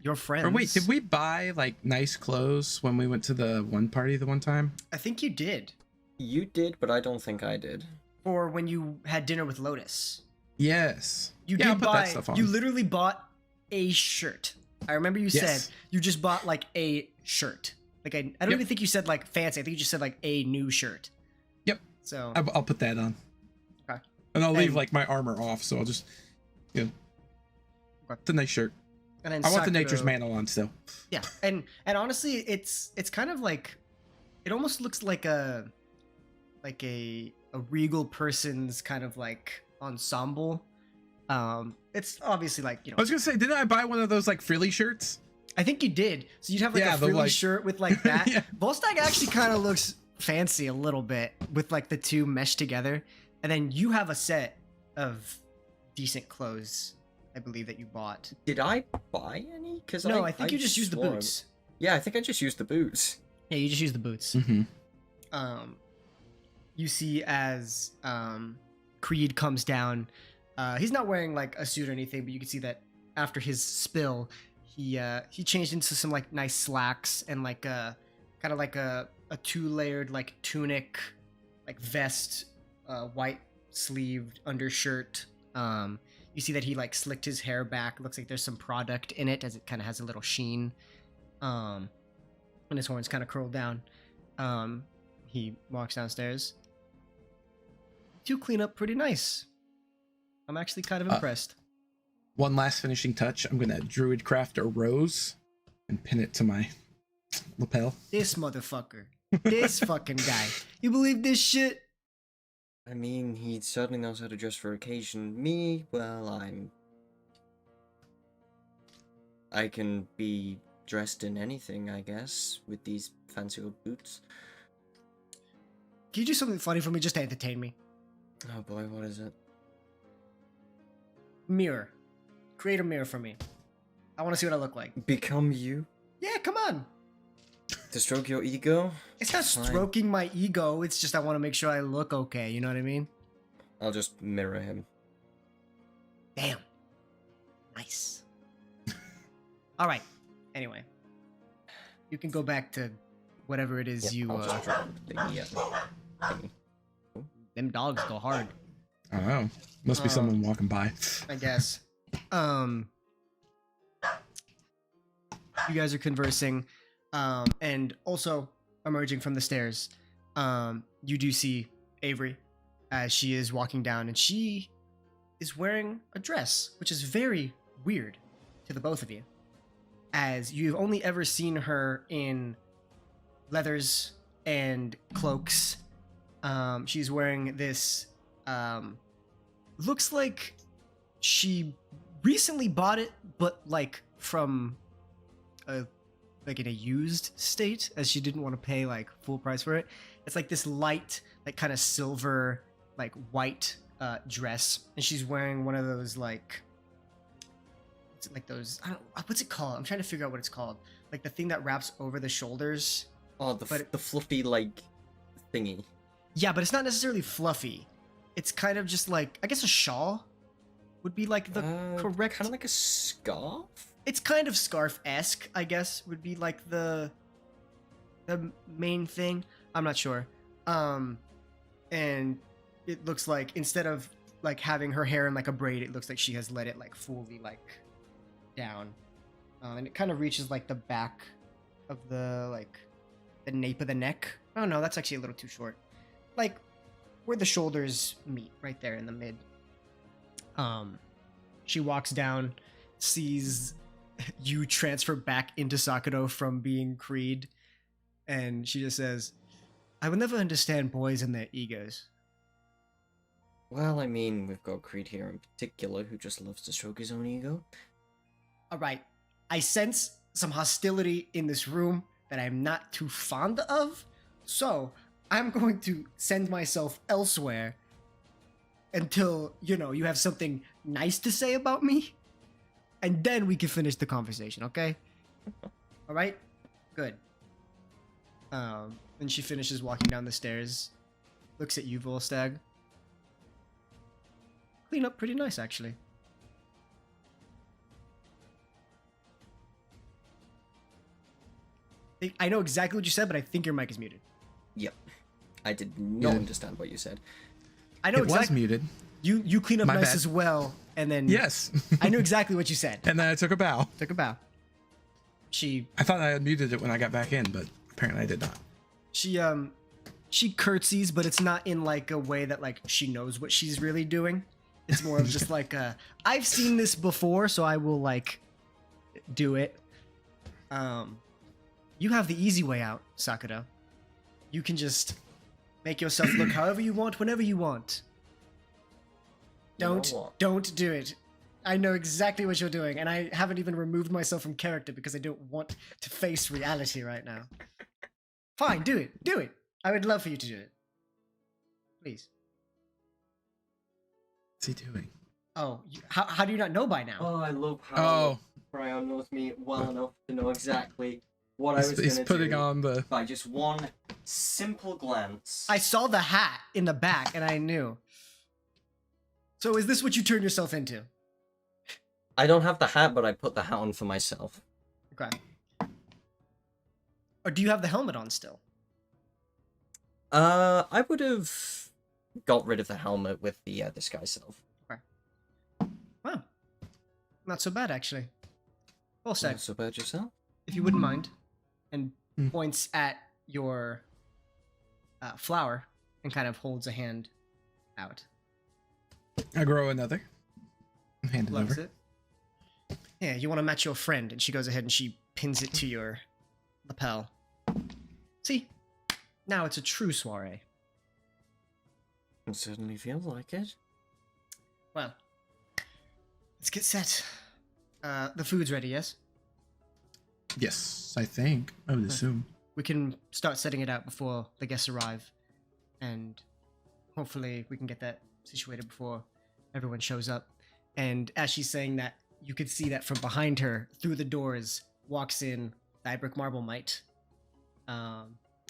your friends.
Or wait, did we buy nice clothes when we went to the one party the one time?
I think you did.
You did, but I don't think I did.
Or when you had dinner with Lotus.
Yes.
You
I'll
did
put
buy.
that stuff on.
You literally bought a shirt. I remember you
Yes.
said you just bought a shirt. I don't even think you said fancy. I think you just said a new shirt.
Yep.
So
I'll put that on.
Okay.
And I'll leave my armor off, so I'll just
Okay.
It's a nice shirt.
And then
I want the
Sakura-
nature's mantle on still.
Yeah, and honestly, it's kind of it almost looks like a regal person's kind of ensemble. It's obviously
I was gonna say, didn't I buy one of those frilly shirts?
I think you did. So you'd have
Yeah,
a
the,
frilly shirt with that.
Yeah.
Volstagg actually kind of looks fancy a little bit with the two meshed together, and then you have a set of decent clothes. I believe that you bought.
Did I buy any? Because
No, I think you just used the
swore-
boots.
Yeah, I think I just used the boots.
Yeah, you just used the boots.
Mm-hmm.
You see as Creed comes down. He's not wearing a suit or anything, but you can see that after his spill, he changed into some nice slacks and a kind of a two-layered tunic, vest, white sleeved undershirt. You see that he slicked his hair back. Looks like there's some product in it as it kind of has a little sheen. And his horns kind of curled down. He walks downstairs. You clean up pretty nice. I'm actually kind of impressed.
One last finishing touch. I'm gonna druid craft a rose and pin it to my lapel.
This motherfucker. This fucking guy. You believe this shit?
I mean, he certainly knows how to dress for occasion. Me, well, I can be dressed in anything, I guess, with these fancy old boots.
Can you do something funny for me just to entertain me?
Oh boy, what is it?
Mirror. Create a mirror for me. I want to see what I look like.
Become you?
Yeah, come on.
To stroke your ego?
It's not
Fine.
stroking my ego. It's just I want to make sure I look okay. You know what I mean?
I'll just mirror him.
Damn. Nice. All right. Anyway. You can go back to whatever it is
Yep,
you...
I'll just drop the thingy.
Them dogs go hard.
I don't know. Must be someone walking by.
I guess. You guys are conversing, and also emerging from the stairs, you do see Avery as she is walking down, and she is wearing a dress, which is very weird to the both of you, as you've only ever seen her in leathers and cloaks. She's wearing this, looks like she recently bought it, but from a in a used state, as she didn't want to pay full price for it. It's this light, kind of silver, white dress, and she's wearing one of those like those. I don't. What's it called? I'm trying to figure out what it's called. Like the thing that wraps over the shoulders.
Oh, the fluffy like thingy.
Yeah, but it's not necessarily fluffy. It's kind of just like, I guess a shawl would be like the correct.
Kind of like a scarf.
It's kind of scarf-esque, I guess, would be like the main thing. I'm not sure. And it looks like instead of like having her hair in like a braid, it looks like she has let it like fully like down. And it kind of reaches like the back of the nape of the neck. Oh no, that's actually a little too short. Like where the shoulders meet, right there in the mid. She walks down, sees you transfer back into Sakuro from being Creed, and she just says, "I will never understand boys and their egos."
Well, I mean, we've got Creed here in particular, who just loves to stroke his own ego.
Alright, I sense some hostility in this room that I'm not too fond of, so I'm going to send myself elsewhere until, you have something nice to say about me, and then we can finish the conversation, okay? Alright? Good. And she finishes walking down the stairs, looks at you, Volstagg. Clean up pretty nice, actually. I know exactly what you said, but I think your mic is muted.
Yep. I did not understand what you said.
I know
It was muted.
You clean up
My
nice
bad.
as well, and then
Yes.
I knew exactly what you said.
And then I took a bow.
Took a bow.
I thought I had muted it when I got back in, but apparently I did not.
She curtsies, but it's not in like a way that like she knows what she's really doing. It's more of just like I've seen this before, so I will like do it. You have the easy way out, Sakura. You can just make yourself look however you want, whenever you want. Don't do it. I know exactly what you're doing, and I haven't even removed myself from character because I don't want to face reality right now. Fine, do it. Do it. I would love for you to do it. Please.
What's he doing?
Oh, how do you not know by now?
Oh, I love how Brian knows me well enough to know exactly what I was going to do.
He's putting on the...
By just one simple glance.
I saw the hat in the back, and I knew. So is this what you turn yourself into?
I don't have the hat, but I put the hat on for myself.
Okay. Or do you have the helmet on still?
I would have got rid of the helmet with the disguise self.
Okay. Wow. Not so bad, actually. Well said.
Not so bad yourself?
If you wouldn't mind. And points at your flower and kind of holds a hand out.
I grow another. Hand it
Loves
over.
it. Yeah, you want to match your friend, and she goes ahead and she pins it to your lapel. See? Now it's a true soiree.
It certainly feels like it.
Well, let's get set. The food's ready, yes?
Yes, I think. I would assume.
We can start setting it out before the guests arrive, and hopefully we can get that situated before everyone shows up. And as she's saying that, you could see that from behind her, through the doors, walks in Thybrick Marblemite,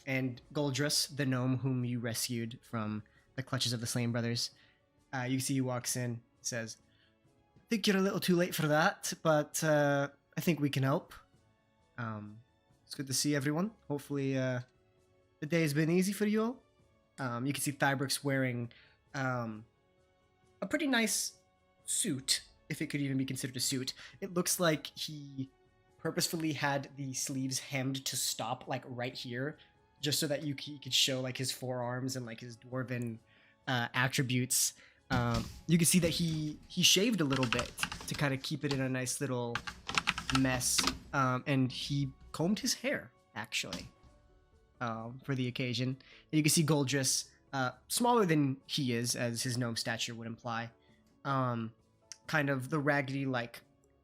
and Goldrus, the gnome whom you rescued from the clutches of the Slain Brothers. You see he walks in, says, "I think you're a little too late for that, but I think we can help. It's good to see everyone. Hopefully the day has been easy for you all." You can see Thybrick's wearing a pretty nice suit, if it could even be considered a suit. It looks like he purposefully had the sleeves hemmed to stop like right here, just so that he could show like his forearms and like his dwarven attributes. You can see that he shaved a little bit to kind of keep it in a nice little mess, and he combed his hair actually for the occasion. And you can see Goldrus, smaller than he is, as his gnome stature would imply. Kind of the raggedy, like,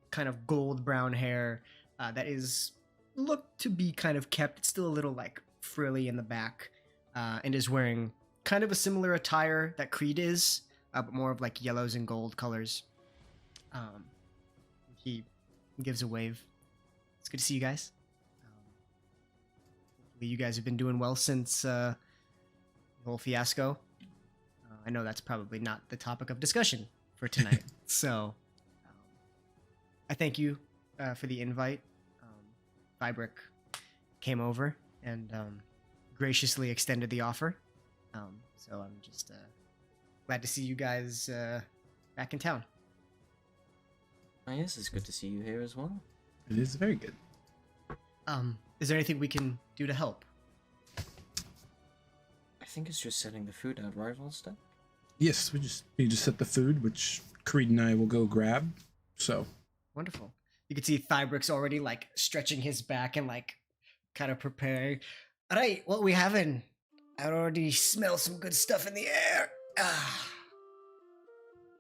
kind of gold brown hair that is looked to be kind of kept. It's still a little like frilly in the back, and is wearing kind of a similar attire that Creed is, but more of like yellows and gold colors. He gives a wave. It's good to see you guys. Hopefully you guys have been doing well since the whole fiasco. I know that's probably not the topic of discussion for tonight. So I thank you for the invite. Fibric came over and graciously extended the offer. So I'm just glad to see you guys back in town.
Oh, yes, it's good to see you here as well.
It is very good.
Is there anything we can do to help?
I think it's just setting the food out, right, Volstagg?
Yes, we just set the food, which Creed and I will go grab. So
Wonderful. You can see Fibric's already like stretching his back and like kind of preparing. All right, what we having? I already smell some good stuff in the air. Ah.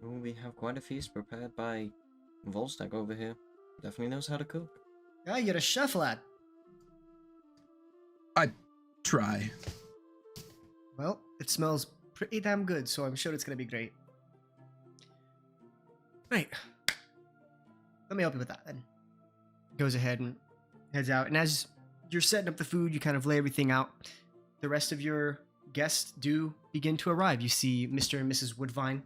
Oh, we have quite a feast prepared by Volstagg over here. Definitely knows how to cook.
Ah, you're a chef, lad.
I try.
Well, it smells pretty damn good, so I'm sure it's gonna be great. Right. Let me help you with that then. Goes ahead and heads out, and as you're setting up the food, you kind of lay everything out. The rest of your guests do begin to arrive. You see Mr. and Mrs. Woodvine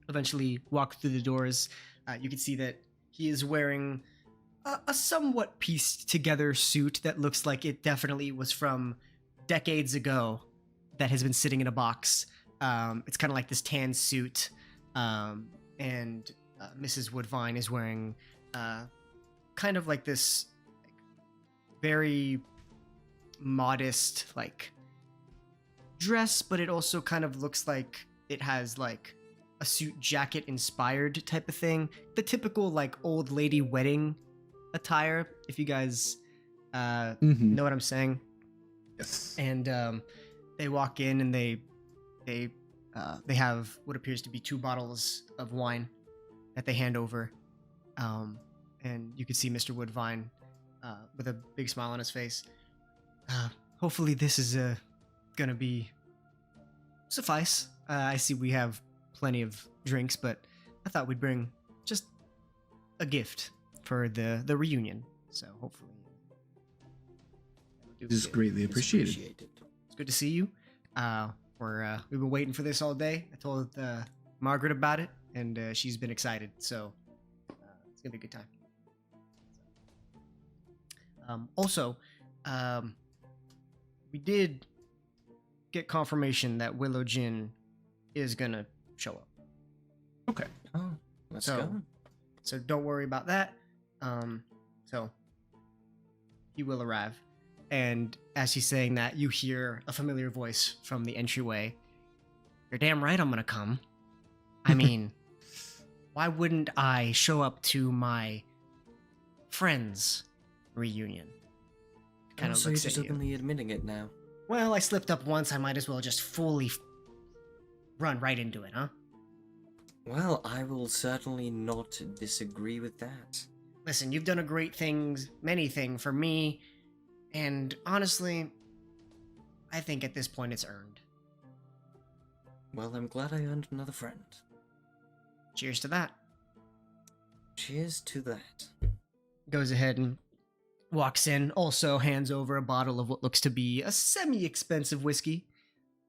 eventually walk through the doors. You can see that he is wearing a somewhat pieced together suit that looks like it definitely was from decades ago, that has been sitting in a box. It's kind of like this tan suit, and Mrs. Woodvine is wearing kind of like this very modest like dress, but it also kind of looks like it has like a suit jacket inspired type of thing. The typical like old lady wedding attire, if you guys know what I'm saying.
Yes.
And they walk in and they have what appears to be 2 bottles of wine that they hand over, and you can see Mr. Woodvine with a big smile on his face. Hopefully this is gonna be suffice. I see we have plenty of drinks, but I thought we'd bring just a gift for the reunion. So hopefully
It is greatly appreciated.
It's good to see you. We've been waiting for this all day. I told Margaret about it, and she's been excited. So it's gonna be a good time. Also, we did get confirmation that Willow Jin is gonna show up.
Okay.
Oh, let's go.
So don't worry about that. So he will arrive. And as he's saying that, you hear a familiar voice from the entryway. You're damn right I'm gonna come. I mean, why wouldn't I show up to my friend's reunion? Kind
So
of
you're
looks
just
at you.
openly admitting it now.
Well, I slipped up once. I might as well just fully run right into it, huh?
Well, I will certainly not disagree with that.
Listen, you've done a great many things for me, and honestly, I think at this point it's earned.
Well, I'm glad I earned another friend.
Cheers to that.
Cheers to that.
Goes ahead and walks in, also hands over a bottle of what looks to be a semi-expensive whiskey,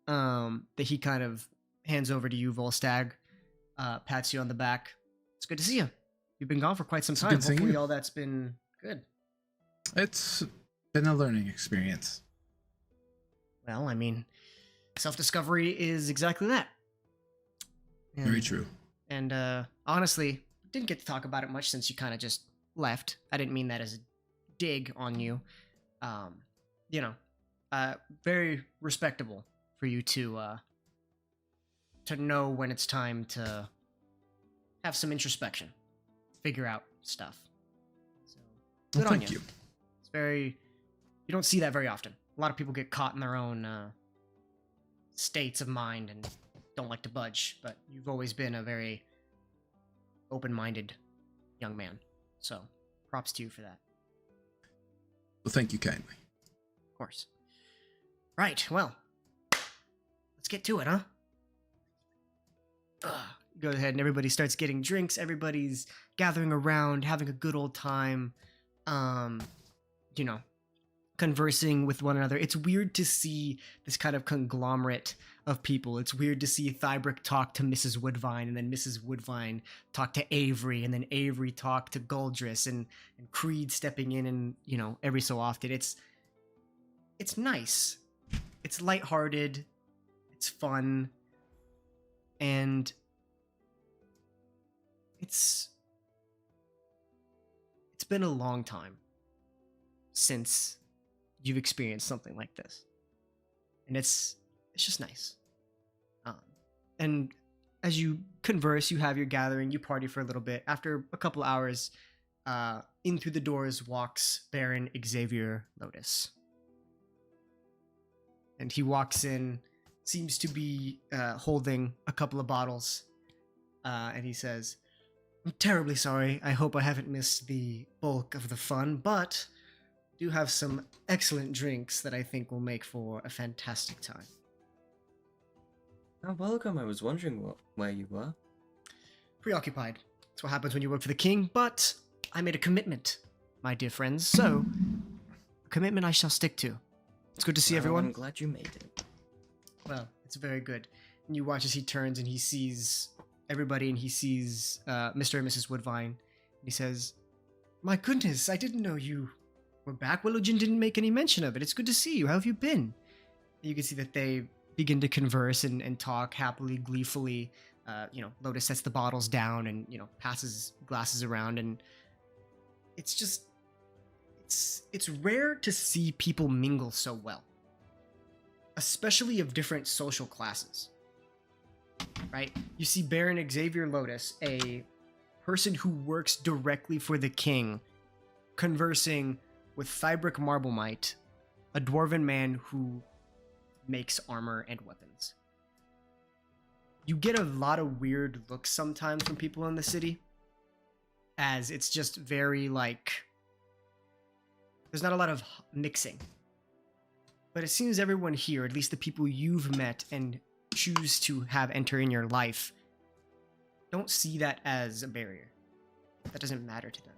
that he kind of hands over to you, Volstagg, pats you on the back. It's good to see you. You've been gone for quite some time.
good seeing
Hopefully
you.
all that's been good.
It's been a learning experience.
Well, I mean, self-discovery is exactly that.
Very true.
And honestly, didn't get to talk about it much since you kind of just left. I didn't mean that as a dig on you. Very respectable for you to know when it's time to have some introspection, figure out stuff. So good
Well,
on
thank you.
It's you don't see that very often. A lot of people get caught in their own states of mind and don't like to budge, but you've always been a very open-minded young man. So props to you for that.
Well, thank you kindly.
Of course. Right, well, let's get to it, huh? go ahead and everybody starts getting drinks. Everybody's gathering around, having a good old time. You know, conversing with one another. It's weird to see this kind of conglomerate of people. It's weird to see Thybrick talk to Mrs. Woodvine, and then Mrs. Woodvine talk to Avery, and then Avery talk to Goldris, and Creed stepping in, and you know, every so often. It's nice. It's lighthearted. It's fun, and it's been a long time since you've experienced something like this, and it's just nice. And as you converse, you have your gathering, you party for a little bit. After a couple hours, in through the doors walks Baron Xavier Lotus, and he walks in, seems to be holding a couple of bottles, and he says, "I'm terribly sorry. I hope I haven't missed the bulk of the fun, but do have some excellent drinks that I think will make for a fantastic time."
Oh, welcome. I was wondering where you were.
Preoccupied. That's what happens when you work for the king, but I made a commitment, my dear friends, so a commitment I shall stick to. It's good to see everyone.
I'm glad you made it.
Well, it's very good. And you watch as he turns and he sees everybody, and he sees Mr. and Mrs. Woodvine. And he says, "My goodness, I didn't know you were back. Willowgen didn't make any mention of it. It's good to see you. How have you been?" And you can see that they begin to converse and talk happily, gleefully. You know, Lotus sets the bottles down and, you know, passes glasses around, and it's just, it's rare to see people mingle so well, especially of different social classes, right? You see Baron Xavier Lotus, a person who works directly for the king, conversing with Thybrick Marblemite, a dwarven man who makes armor and weapons. You get a lot of weird looks sometimes from people in the city, as it's just very like, there's not a lot of mixing. But it seems everyone here, at least the people you've met and choose to have enter in your life, don't see that as a barrier. That doesn't matter to them.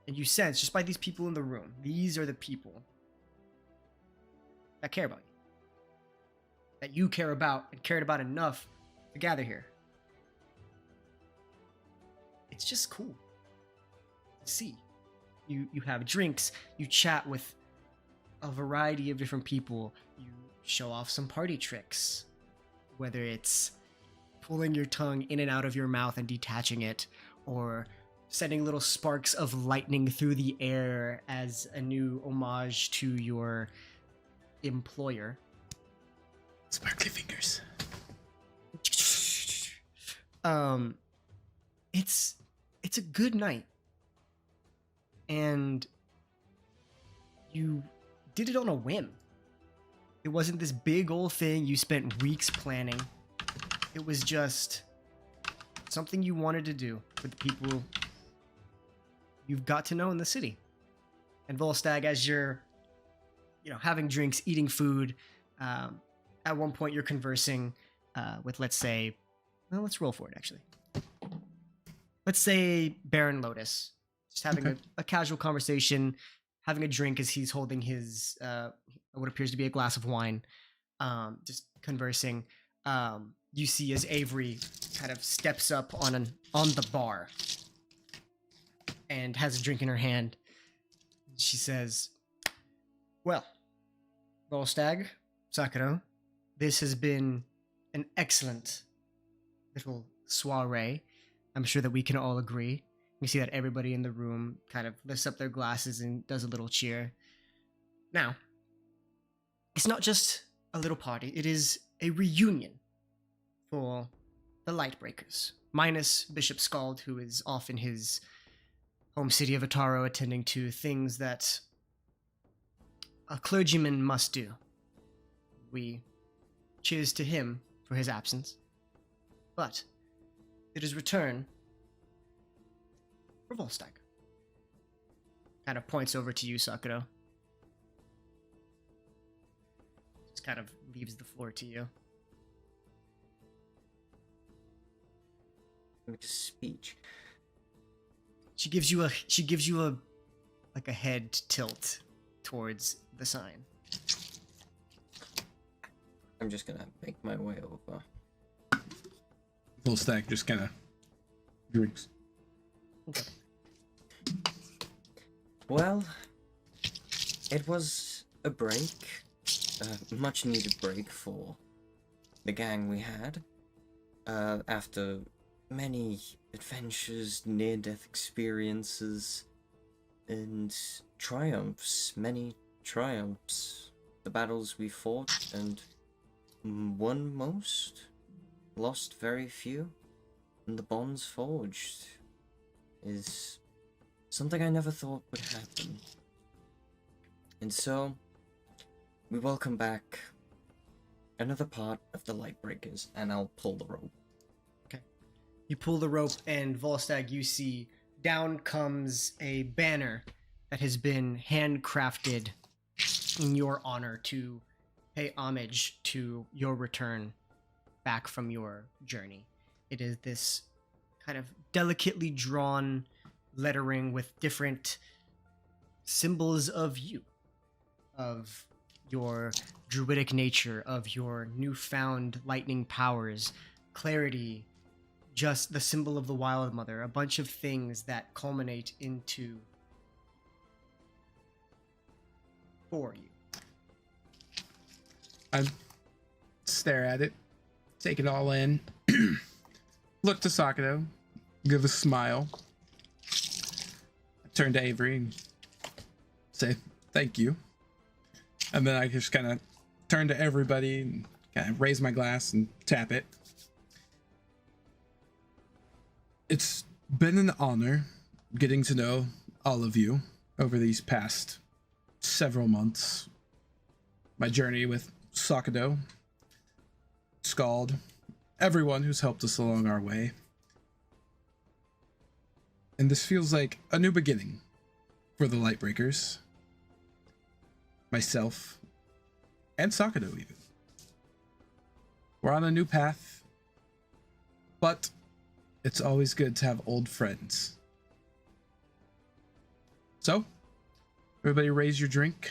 And you sense, just by these people in the room, these are the people that care about you. That you care about, and cared about enough to gather here. It's just cool to see. You have drinks, you chat with a variety of different people, you show off some party tricks. Whether it's pulling your tongue in and out of your mouth and detaching it, or sending little sparks of lightning through the air as a new homage to your employer.
Sparkly fingers.
It's a good night, and you did it on a whim. It wasn't this big old thing you spent weeks planning. It was just something you wanted to do with the people you've got to know in the city. And Volstagg, as you're, you know, having drinks, eating food, at one point you're conversing with, let's say, well, let's roll for it actually. Let's say Baron Lotus, just having a casual conversation, having a drink as he's holding his what appears to be a glass of wine, just conversing. You see as Avery kind of steps up on the bar and has a drink in her hand. She says, "Well, Volstagg, Sakura, this has been an excellent little soiree. I'm sure that we can all agree." You see that everybody in the room kind of lifts up their glasses and does a little cheer. Now, it's not just a little party, it is a reunion for the Lightbreakers, minus Bishop Scald, who is off in his home city of Ataro attending to things that a clergyman must do. We cheers to him for his absence. But it is return for Volstagg. Kind of points over to you, Sakura. Just kind of leaves the floor to you.
make a speech.
She gives you a like a head tilt towards the sign.
I'm just gonna make my way over.
Volstagg just kind of drinks.
Okay.
Well, it was a break, a much needed break for the gang we had. After many adventures, near-death experiences, and triumphs, many triumphs. The battles we fought and won most, lost very few, and the bonds forged is something I never thought would happen. And so, we welcome back another part of the Lightbreakers, and I'll pull the rope.
Okay. You pull the rope, and Volstagg, you see down comes a banner that has been handcrafted in your honor to pay homage to your return back from your journey. It is this kind of delicately drawn lettering with different symbols of you, of your druidic nature, of your newfound lightning powers, clarity, just the symbol of the Wild Mother, a bunch of things that culminate into for you.
I stare at it, take it all in, look to Sakato, give a smile, turn to Avery and say thank you. And then I just kind of turn to everybody and kind of raise my glass and tap it. It's been an honor getting to know all of you over these past several months. My journey with Sakato, Scald, everyone who's helped us along our way. And this feels like a new beginning for the Lightbreakers. Myself, and Sakato even. We're on a new path, but it's always good to have old friends. So, everybody raise your drink,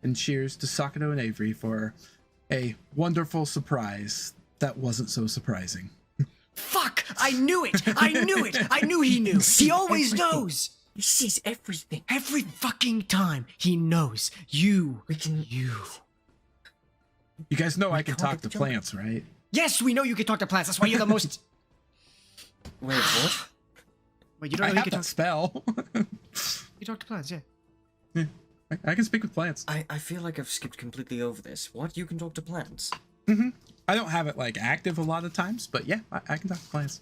and cheers to Sakato and Avery for a wonderful surprise that wasn't so surprising.
Fuck! I knew it! I knew it! I knew he knew! He always knows!
He sees everything.
Every fucking time he knows. You.
You guys know I can talk to plants, right?
Yes, we know you can talk to plants. That's why you're the most.
Wait, what?
Wait, you don't
I
know you
have
can
that
talk.
spell.
You talk to plants, yeah.
Yeah, I can speak with plants.
I feel like I've skipped completely over this. What? You can talk to plants?
Mm-hmm. I don't have it like active a lot of times, but yeah, I can talk to plants.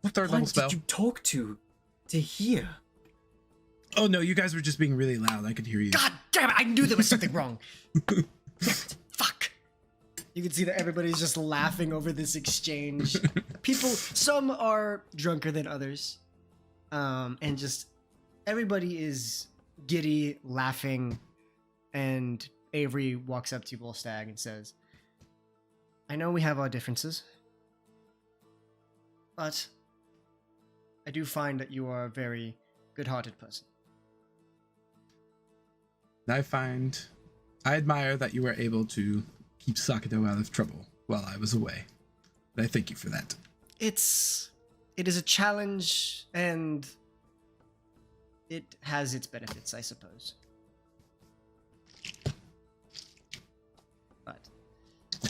What
third level
plant
spell.
did you talk to hear?
Oh no, you guys were just being really loud. I could hear you.
God damn it! I knew there was something wrong. Fuck. You can see that everybody's just laughing over this exchange. People, some are drunker than others, and just everybody is giddy, laughing. And Avery walks up to Volstagg and says, "I know we have our differences, but I do find that you are a very good-hearted person."
I admire that you were able to keep Sakato out of trouble while I was away. And I thank you for that.
It is a challenge, and it has its benefits, I suppose. But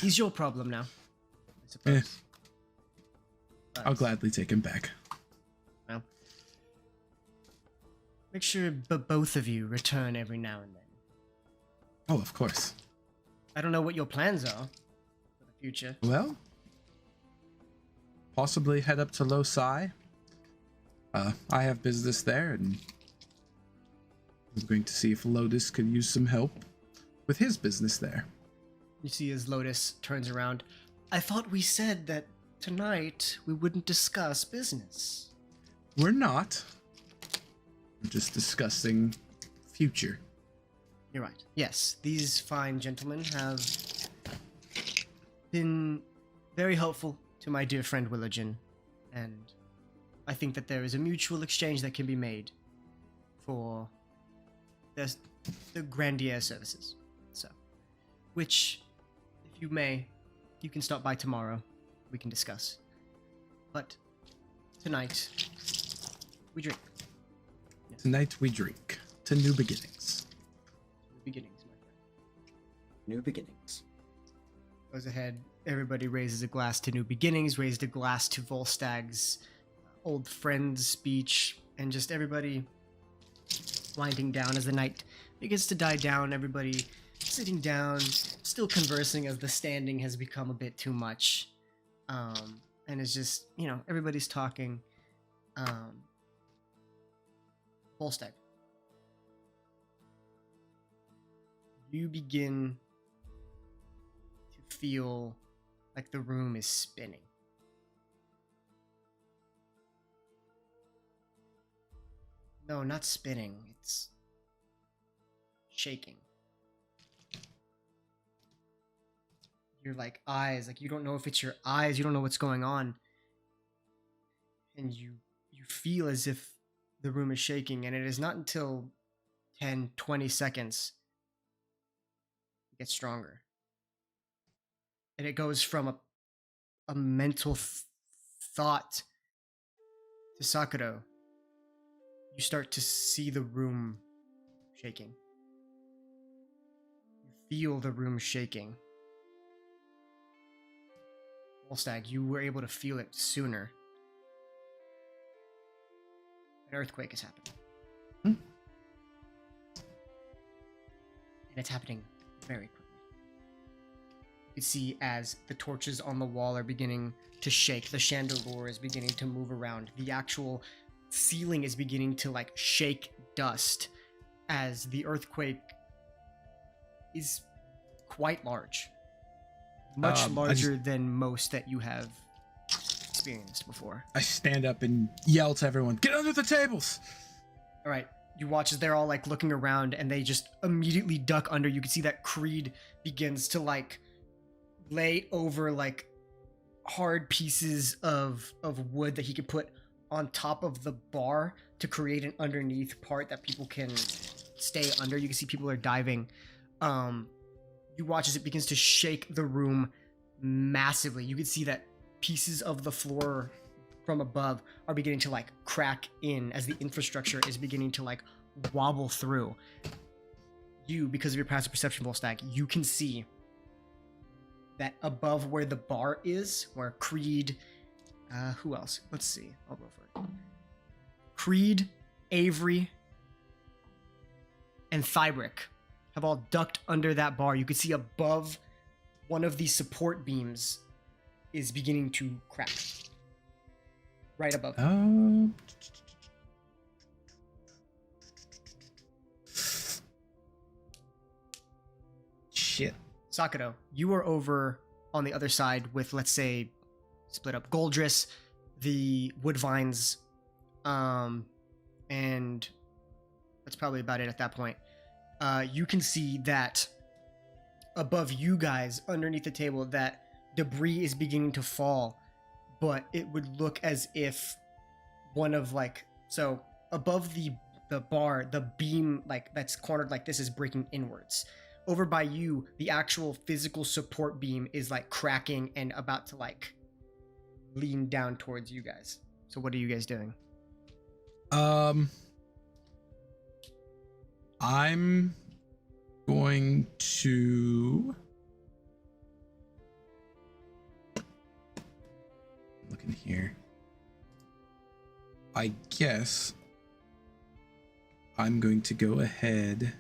he's your problem now, I suppose. But,
I'll gladly take him back.
well, make sure both of you return every now and then.
Oh, of course.
I don't know what your plans are for the future.
Well, possibly head up to Losai. I have business there, and I'm going to see if Lotus could use some help with his business there.
You see as Lotus turns around. I thought we said that tonight we wouldn't discuss business.
We're not. We're just discussing future.
You're right. Yes, these fine gentlemen have been very helpful to my dear friend Willogen And I think that there is a mutual exchange that can be made for the Grandier services. So, which, if you may, you can stop by tomorrow. We can discuss. But tonight, we drink. Yes.
Tonight we drink to new beginnings.
New beginnings, my friend.
New beginnings.
Goes ahead. Everybody raises a glass to new beginnings, raised a glass to Volstag's old friend's speech, and just everybody winding down as the night begins to die down. Everybody sitting down, still conversing as the standing has become a bit too much. And it's just, everybody's talking. Volstagg, you begin to feel like the room is spinning. No, not spinning. It's shaking. Your eyes, you don't know if it's your eyes, you don't know what's going on. And you feel as if the room is shaking, and it is not until 10, 20 seconds it gets stronger. And it goes from a mental thought to Sakura. You start to see the room shaking. You feel the room shaking. Volstagg, you were able to feel it sooner. An earthquake is happening. And it's happening very quickly. You can see as the torches on the wall are beginning to shake, the chandelier is beginning to move around, the actual ceiling is beginning to shake dust as the earthquake is quite large. Much larger than most that you have experienced before.
I stand up and yell to everyone, "Get under the tables!"
All right, you watch as they're all looking around, and they just immediately duck under. You can see that Creed begins to lay over hard pieces of wood that he could put on top of the bar to create an underneath part that people can stay under. You can see people are diving. You watch as it begins to shake the room massively. You can see that pieces of the floor from above are beginning to crack in as the infrastructure is beginning to wobble through. You, because of your passive perception, Volstagg, you can see that above where the bar is, where Creed, who else? Let's see. I'll go for it. Creed, Avery, and Thybrick have all ducked under that bar. You can see above one of these support beams is beginning to crack. Right above.
Shit.
Sakura, you are over on the other side with, let's say, split up Goldris, the Woodvines, and that's probably about it at that point. You can see that above you guys, underneath the table, that debris is beginning to fall, but it would look as if one of so above the bar, the beam that's cornered like this is breaking inwards. Over by you, the actual physical support beam is cracking and about to lean down towards you guys. So what are you guys doing?
I'm going to look in here. I guess I'm going to go ahead.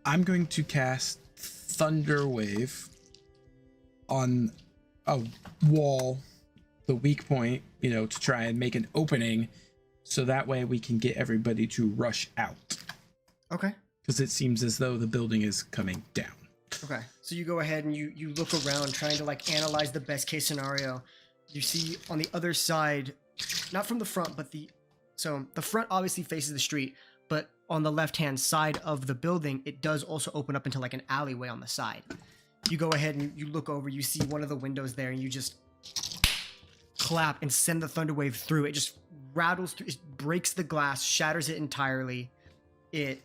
I'm going to cast Thunder Wave on a wall, the weak point, to try and make an opening so that way we can get everybody to rush out.
Okay.
Because it seems as though the building is coming down.
Okay. So you go ahead and you look around trying to analyze the best case scenario. You see on the other side, not from the front, but the front obviously faces the street, but on the left-hand side of the building, it does also open up into like an alleyway on the side. You go ahead and you look over, you see one of the windows there, and you just clap and send the thunder wave through. It just rattles through, it breaks the glass, shatters it entirely. It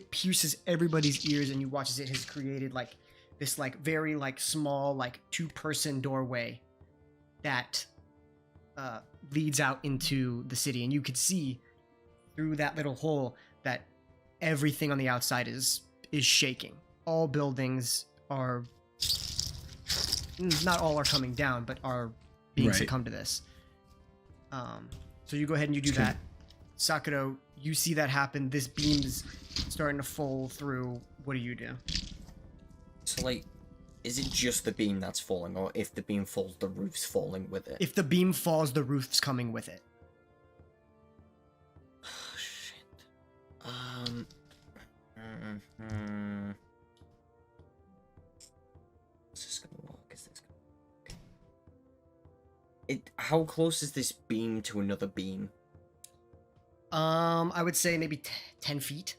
pierces everybody's ears, and you watch as it has created like this like very like small like 2-person doorway that leads out into the city, and you could see through that little hole that everything on the outside is shaking. All buildings are, not all are coming down, but are being succumbed to this. So you go ahead and you do that. Sakura, you see that happen. This beam's starting to fall through. What do you do?
So, like, is it just the beam that's falling, or if the beam falls, the roof's falling with it?
If the beam falls, the roof's coming with it.
Oh, shit. Is this gonna work? Is this gonna... Okay. How close is this beam to another beam?
I would say maybe 10 feet.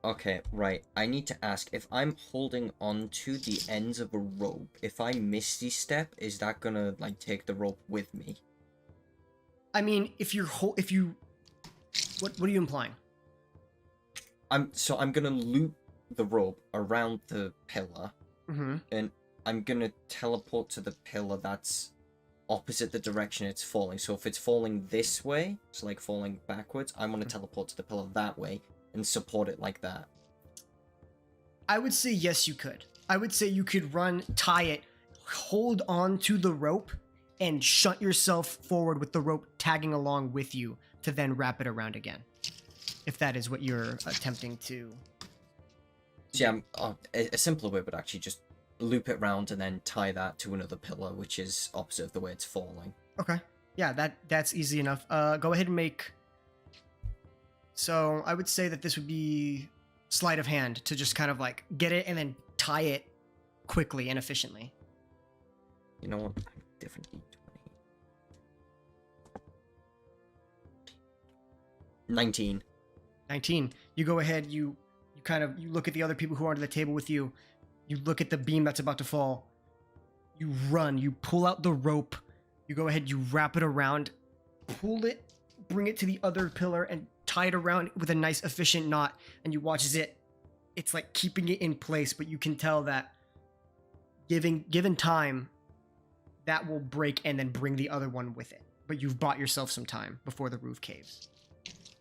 Okay, right. I need to ask, if I'm holding on to the ends of a rope, if I misty step, is that gonna, like, take the rope with me?
I mean, if you what are you implying?
I'm gonna loop the rope around the pillar, and I'm gonna teleport to the pillar that's opposite the direction it's falling. So if it's falling this way, so like falling backwards, I'm gonna teleport to the pillar that way and support it like that.
I would say yes, you could. I would say you could run, tie it, hold on to the rope, and shunt yourself forward with the rope tagging along with you to then wrap it around again. If that is what you're attempting to...
So yeah, a simpler way would actually just loop it round and then tie that to another pillar, which is opposite of the way it's falling.
Okay. Yeah, that's easy enough. Go ahead and make... So I would say that this would be sleight of hand to just kind of like get it and then tie it quickly and efficiently.
You know what? Different D20. 19.
19. You go ahead, you look at the other people who are under the table with you. You look at the beam that's about to fall. You run, you pull out the rope. You go ahead, you wrap it around, pull it, bring it to the other pillar, and tie it around with a nice efficient knot. And you watch as it's like keeping it in place, but you can tell that given time, that will break and then bring the other one with it. But you've bought yourself some time before the roof caves.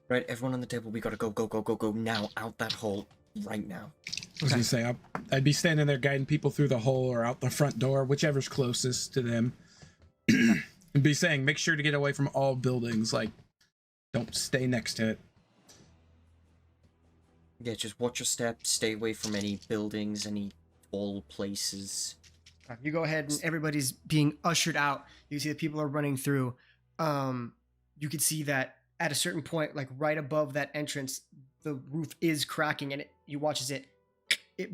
Right, everyone on the table, we gotta go now, out that hole, right now.
I was gonna say, I'd be standing there guiding people through the hole or out the front door, whichever's closest to them. And be saying, make sure to get away from all buildings, like, don't stay next to it.
Yeah, just watch your steps, stay away from any buildings, any tall places.
You go ahead and everybody's being ushered out. You see the people are running through. You can see that at a certain point, like right above that entrance, the roof is cracking, and you watch as it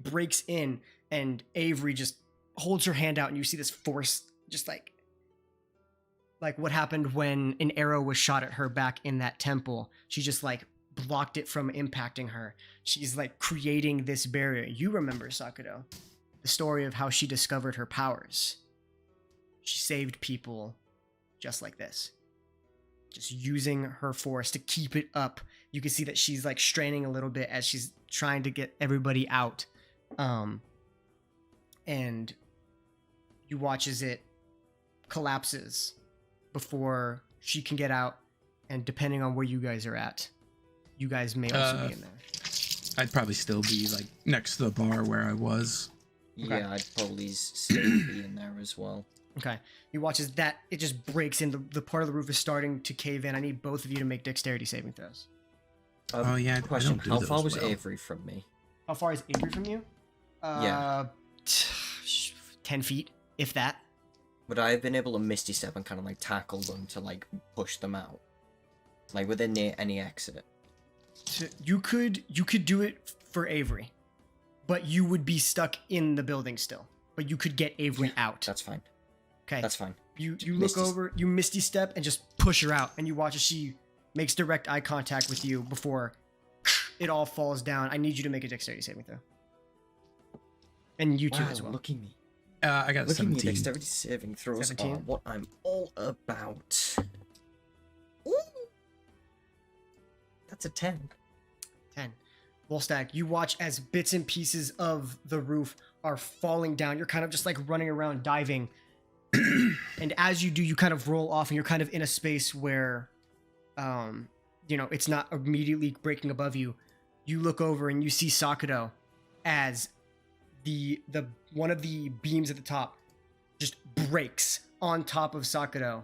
breaks in, and Avery just holds her hand out, and you see this force just like what happened when an arrow was shot at her back in that temple. She just like blocked it from impacting her. She's like creating this barrier. You remember, Sakura, the story of how she discovered her powers. She saved people just like this. Just using her force to keep it up. You can see that she's like straining a little bit as she's trying to get everybody out. And you watch as it collapses before she can get out. And depending on where you guys are at, you guys may also be in there.
I'd probably still be like next to the bar where I was.
Okay. Yeah, I'd probably still be in there as well.
Okay. You watch as that, it just breaks in. The part of the roof is starting to cave in. I need both of you to make dexterity saving throws.
Oh, yeah.
Question. How far was Avery from me?
How far is Avery from you?
Yeah.
10 feet, if that.
Would I have been able to misty step and kind of like tackle them to like push them out? Like within any exit?
So you could do it for Avery, but you would be stuck in the building still. But you could get Avery out.
That's fine.
Okay.
That's fine.
You look over, you misty step and just push her out, and you watch as she makes direct eye contact with you before it all falls down. I need you to make a dexterity saving throw. And you too as well.
Look at me.
I got
Look at me,
17.
dexterity saving throws
17?
are what I'm all about. Ooh. That's a 10.
10. Volstagg, you watch as bits and pieces of the roof are falling down. You're kind of just like running around diving. And as you do, you kind of roll off and you're kind of in a space where, it's not immediately breaking above you. You look over and you see Sakudo as the one of the beams at the top just breaks on top of Sakudo.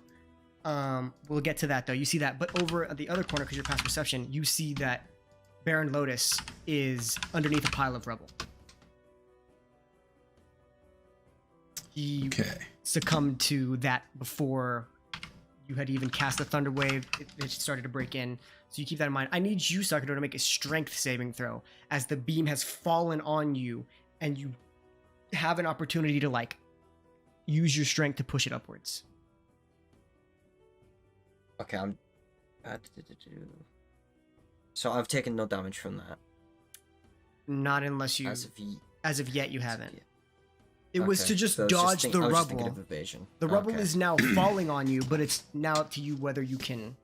We'll get to that though. You see that, but over at the other corner, because you're past perception, you see that Baron Lotus is underneath a pile of rubble. He succumbed to that before you had even cast the Thunder Wave. It started to break in. So you keep that in mind. I need you, Sakudo, to make a strength saving throw as the beam has fallen on you and you have an opportunity to like use your strength to push it upwards.
Okay, I'm... So I've taken no damage from that.
Not unless you... As of yet, you haven't. It was to just dodge the rubble. The rubble is now falling on you, but it's now up to you whether you can...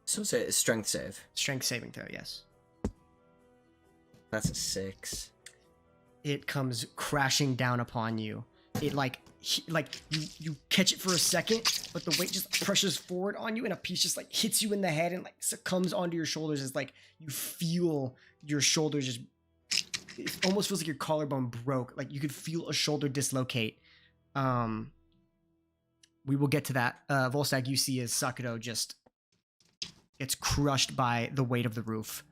So say it's strength save.
Strength saving throw, yes.
That's a 6.
It comes crashing down upon you. It you catch it for a second, but the weight just presses forward on you, and a piece just like hits you in the head and like succumbs onto your shoulders as like you feel your shoulders just... It almost feels like your collarbone broke. Like you could feel a shoulder dislocate. We will get to that. Volstagg, you see as Sakudo just gets crushed by the weight of the roof.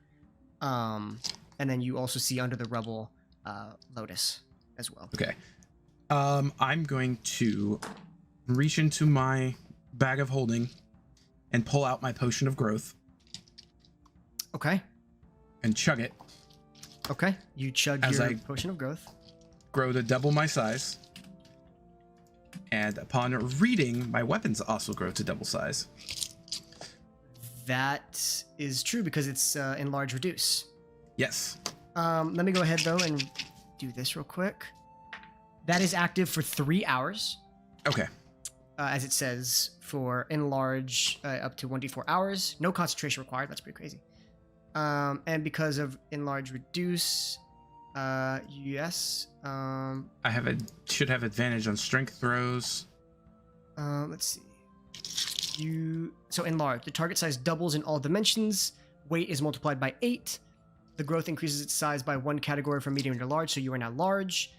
And then you also see under the rubble Lotus as well.
Okay. I'm going to reach into my bag of holding and pull out my potion of growth.
Okay.
And chug it.
Okay. You chug your potion of growth.
Grow to double my size. And upon reading, my weapons also grow to double size.
That is true because it's enlarge reduce.
Yes.
Let me go ahead though and do this real quick. That is active for 3 hours.
Okay.
As it says, for enlarge up to 1d4 hours. No concentration required. That's pretty crazy. And because of enlarge reduce, yes.
I should have advantage on strength throws.
Let's see. So enlarge. The target size doubles in all dimensions. Weight is multiplied by 8. The growth increases its size by 1 category from medium to large, so you are now large.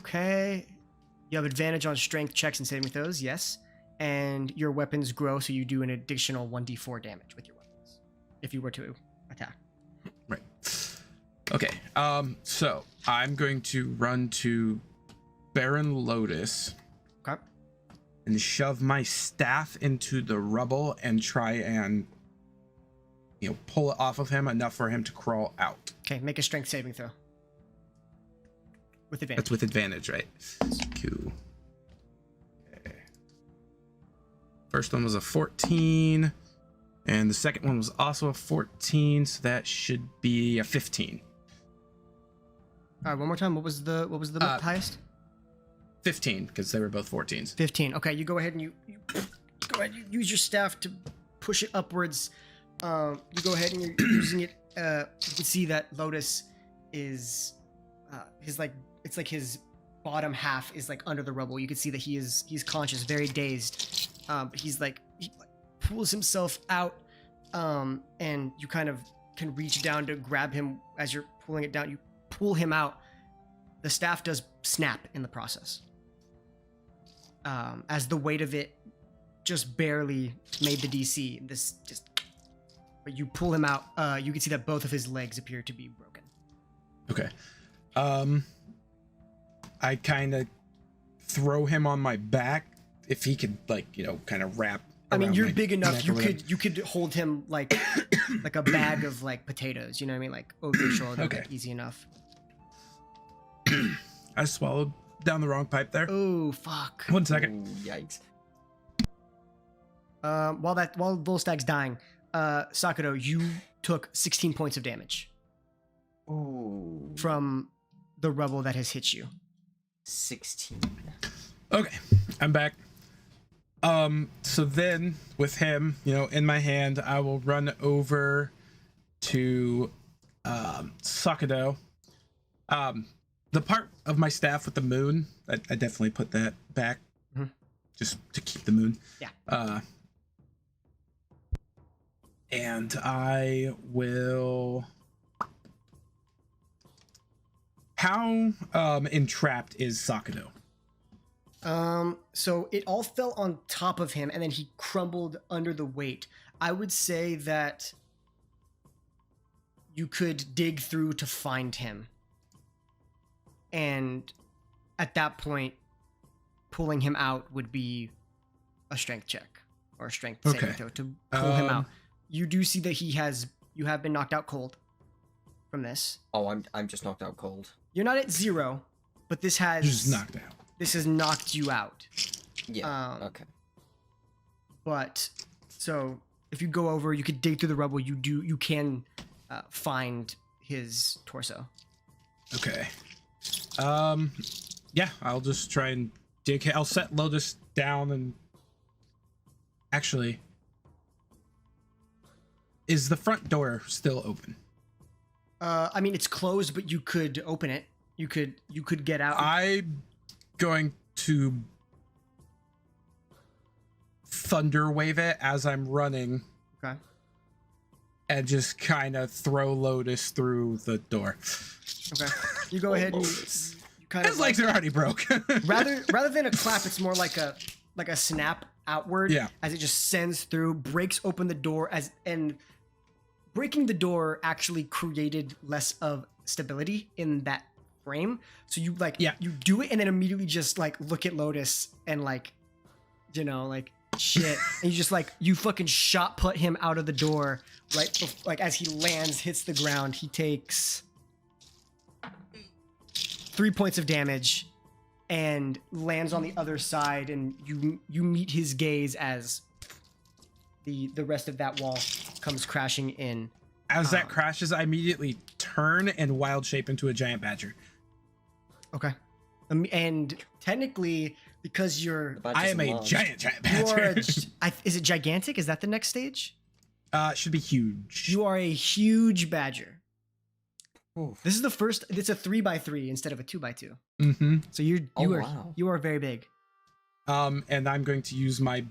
Okay. You have advantage on strength checks and saving throws, yes. And your weapons grow, so you do an additional 1d4 damage with your weapons if you were to attack.
Right. Okay. So I'm going to run to Baron Lotus.
Okay.
And shove my staff into the rubble and try and, pull it off of him enough for him to crawl out.
Okay, make a strength saving throw. With advantage.
That's with advantage, right? Cool. Okay. First one was a 14, and the second one was also a 14, so that should be a 15.
All right, one more time. What was the highest?
15, because they were both 14s.
15. Okay, you go ahead and you go ahead. You use your staff to push it upwards. You go ahead and you're using it. You can see that Lotus is it's like his bottom half is like under the rubble. You can see that he's conscious, very dazed. But he pulls himself out, and you kind of can reach down to grab him as you're pulling it down. You pull him out. The staff does snap in the process. As the weight of it just barely made the DC. But you pull him out. You can see that both of his legs appear to be broken.
Okay. I kind of throw him on my back if he could, kind of wrap.
I mean, you're big enough. You could hold him like like a bag of like potatoes. You know what I mean? Like over your shoulder.
Okay.
Like, easy enough.
I swallowed down the wrong pipe there.
Oh fuck!
1 second.
Ooh, yikes.
While Volstag's dying, Sakuro, you took 16 points of damage
Ooh.
from the rubble that has hit you.
16.
Okay, I'm back. So then with him, in my hand, I will run over to Sakado. The part of my staff with the moon, I definitely put that back, just to keep the moon.
Yeah.
And I will. How entrapped is Sakado?
So it all fell on top of him and then he crumbled under the weight. I would say that you could dig through to find him. And at that point, pulling him out would be a strength check or a strength saving throw to pull him out. You do see that you have been knocked out cold from this.
Oh, I'm just knocked out cold.
You're not at 0, but this has
Just knocked out.
This has knocked you out.
Yeah. Okay.
But so if you go over, you could dig through the rubble. You can find his torso.
Okay. Yeah, I'll just try and dig. I'll set Lotus down and actually, is the front door still open?
I mean, it's closed, but you could open it. You could get out.
I'm going to thunder wave it as I'm running.
Okay.
And just kind of throw Lotus through the door.
Okay. You go ahead and you kind of
His legs are already broke.
rather than a clap, it's more like a snap outward.
Yeah.
As it just sends through, breaks open the door and breaking the door actually created less of stability in that frame. So you you do it and then immediately just look at Lotus and shit, and you just you fucking shot put him out of the door as he lands, hits the ground. He takes 3 points of damage and lands on the other side, and you meet his gaze as the rest of that wall comes crashing in.
As that crashes, I immediately turn and wild shape into a giant badger.
Okay. And technically, because
I am a giant badger.
Is it gigantic? Is that the next stage?
It should be huge.
You are a huge badger.
Oof.
This is the first. It's a 3x3 instead of a 2x2.
Mm-hmm.
So you are very big.
And I'm going to use my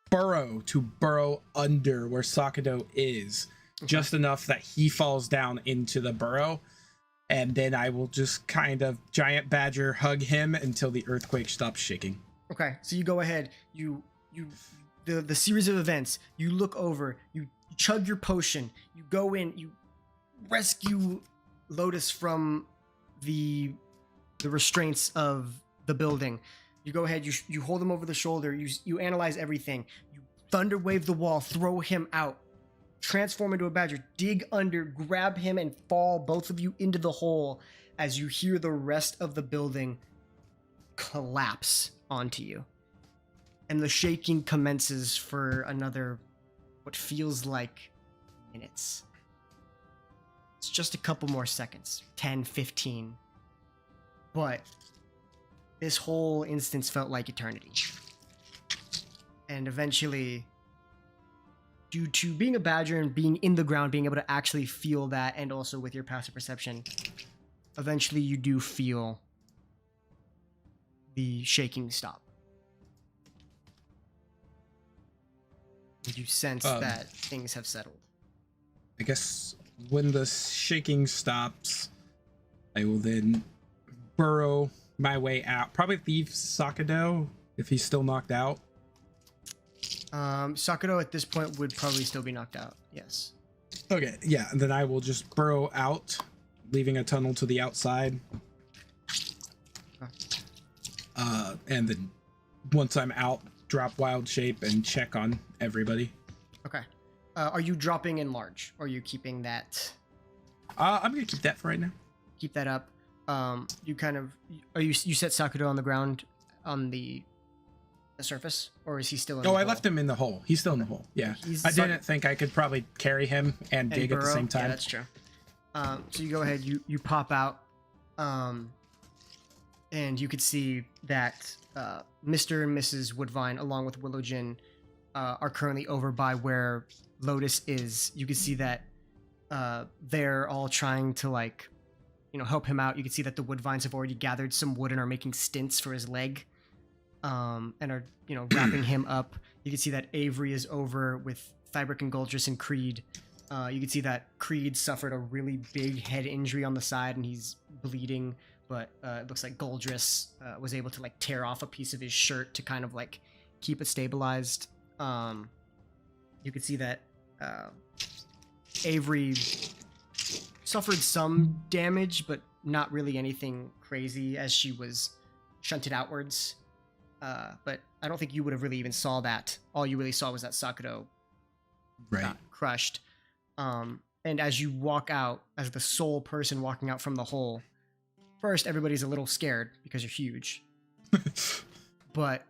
burrow to burrow under where Sakado is, just enough that he falls down into the burrow, and then I will just kind of giant badger hug him until the earthquake stops shaking.
Okay, so you go ahead. The series of events. You look over. You chug your potion. You go in. You rescue Lotus from the restraints of the building. You go ahead. You hold him over the shoulder. You analyze everything. You thunder wave the wall. Throw him out. Transform into a badger, dig under, grab him, and fall both of you into the hole as you hear the rest of the building collapse onto you. And the shaking commences for another, what feels like minutes. It's just a couple more seconds, 10, 15. But this whole instance felt like eternity. And eventually, due to being a badger and being in the ground, being able to actually feel that, and also with your passive perception, eventually you do feel the shaking stop. You sense that things have settled.
I guess when the shaking stops, I will then burrow my way out. Probably leave Sakado if he's still knocked out.
Sakado at this point would probably still be knocked out. Yes.
Okay, yeah, and then I will just burrow out, leaving a tunnel to the outside. And then once I'm out, drop wild shape and check on everybody.
Okay. Are you dropping in large, or are you keeping that?
I'm gonna keep that for right now.
Keep that up. You set Sakado on the ground on the the surface, or is he still in
Oh,
the
I
hole?
left him in the hole. He's still in the hole. Yeah.
He's
I didn't think I could probably carry him and dig at the
burrow.
same time.
Yeah, that's true. So you go ahead, you pop out, and you could see that Mr. and Mrs. Woodvine, along with Willowjin, are currently over by where Lotus is. You can see that they're all trying to, like, help him out. You can see that the Woodvines have already gathered some wood and are making stints for his leg, and are wrapping him up. You can see that Avery is over with Fabric and Goldress and Creed. You can see that Creed suffered a really big head injury on the side and he's bleeding, but it looks like Goldress was able to, like, tear off a piece of his shirt to kind of, like, keep it stabilized. You can see that Avery suffered some damage, but not really anything crazy, as she was shunted outwards. But I don't think you would have really even saw that. All you really saw was that Sakuro got crushed. And as you walk out, as the sole person walking out from the hole, first everybody's a little scared because you're huge. But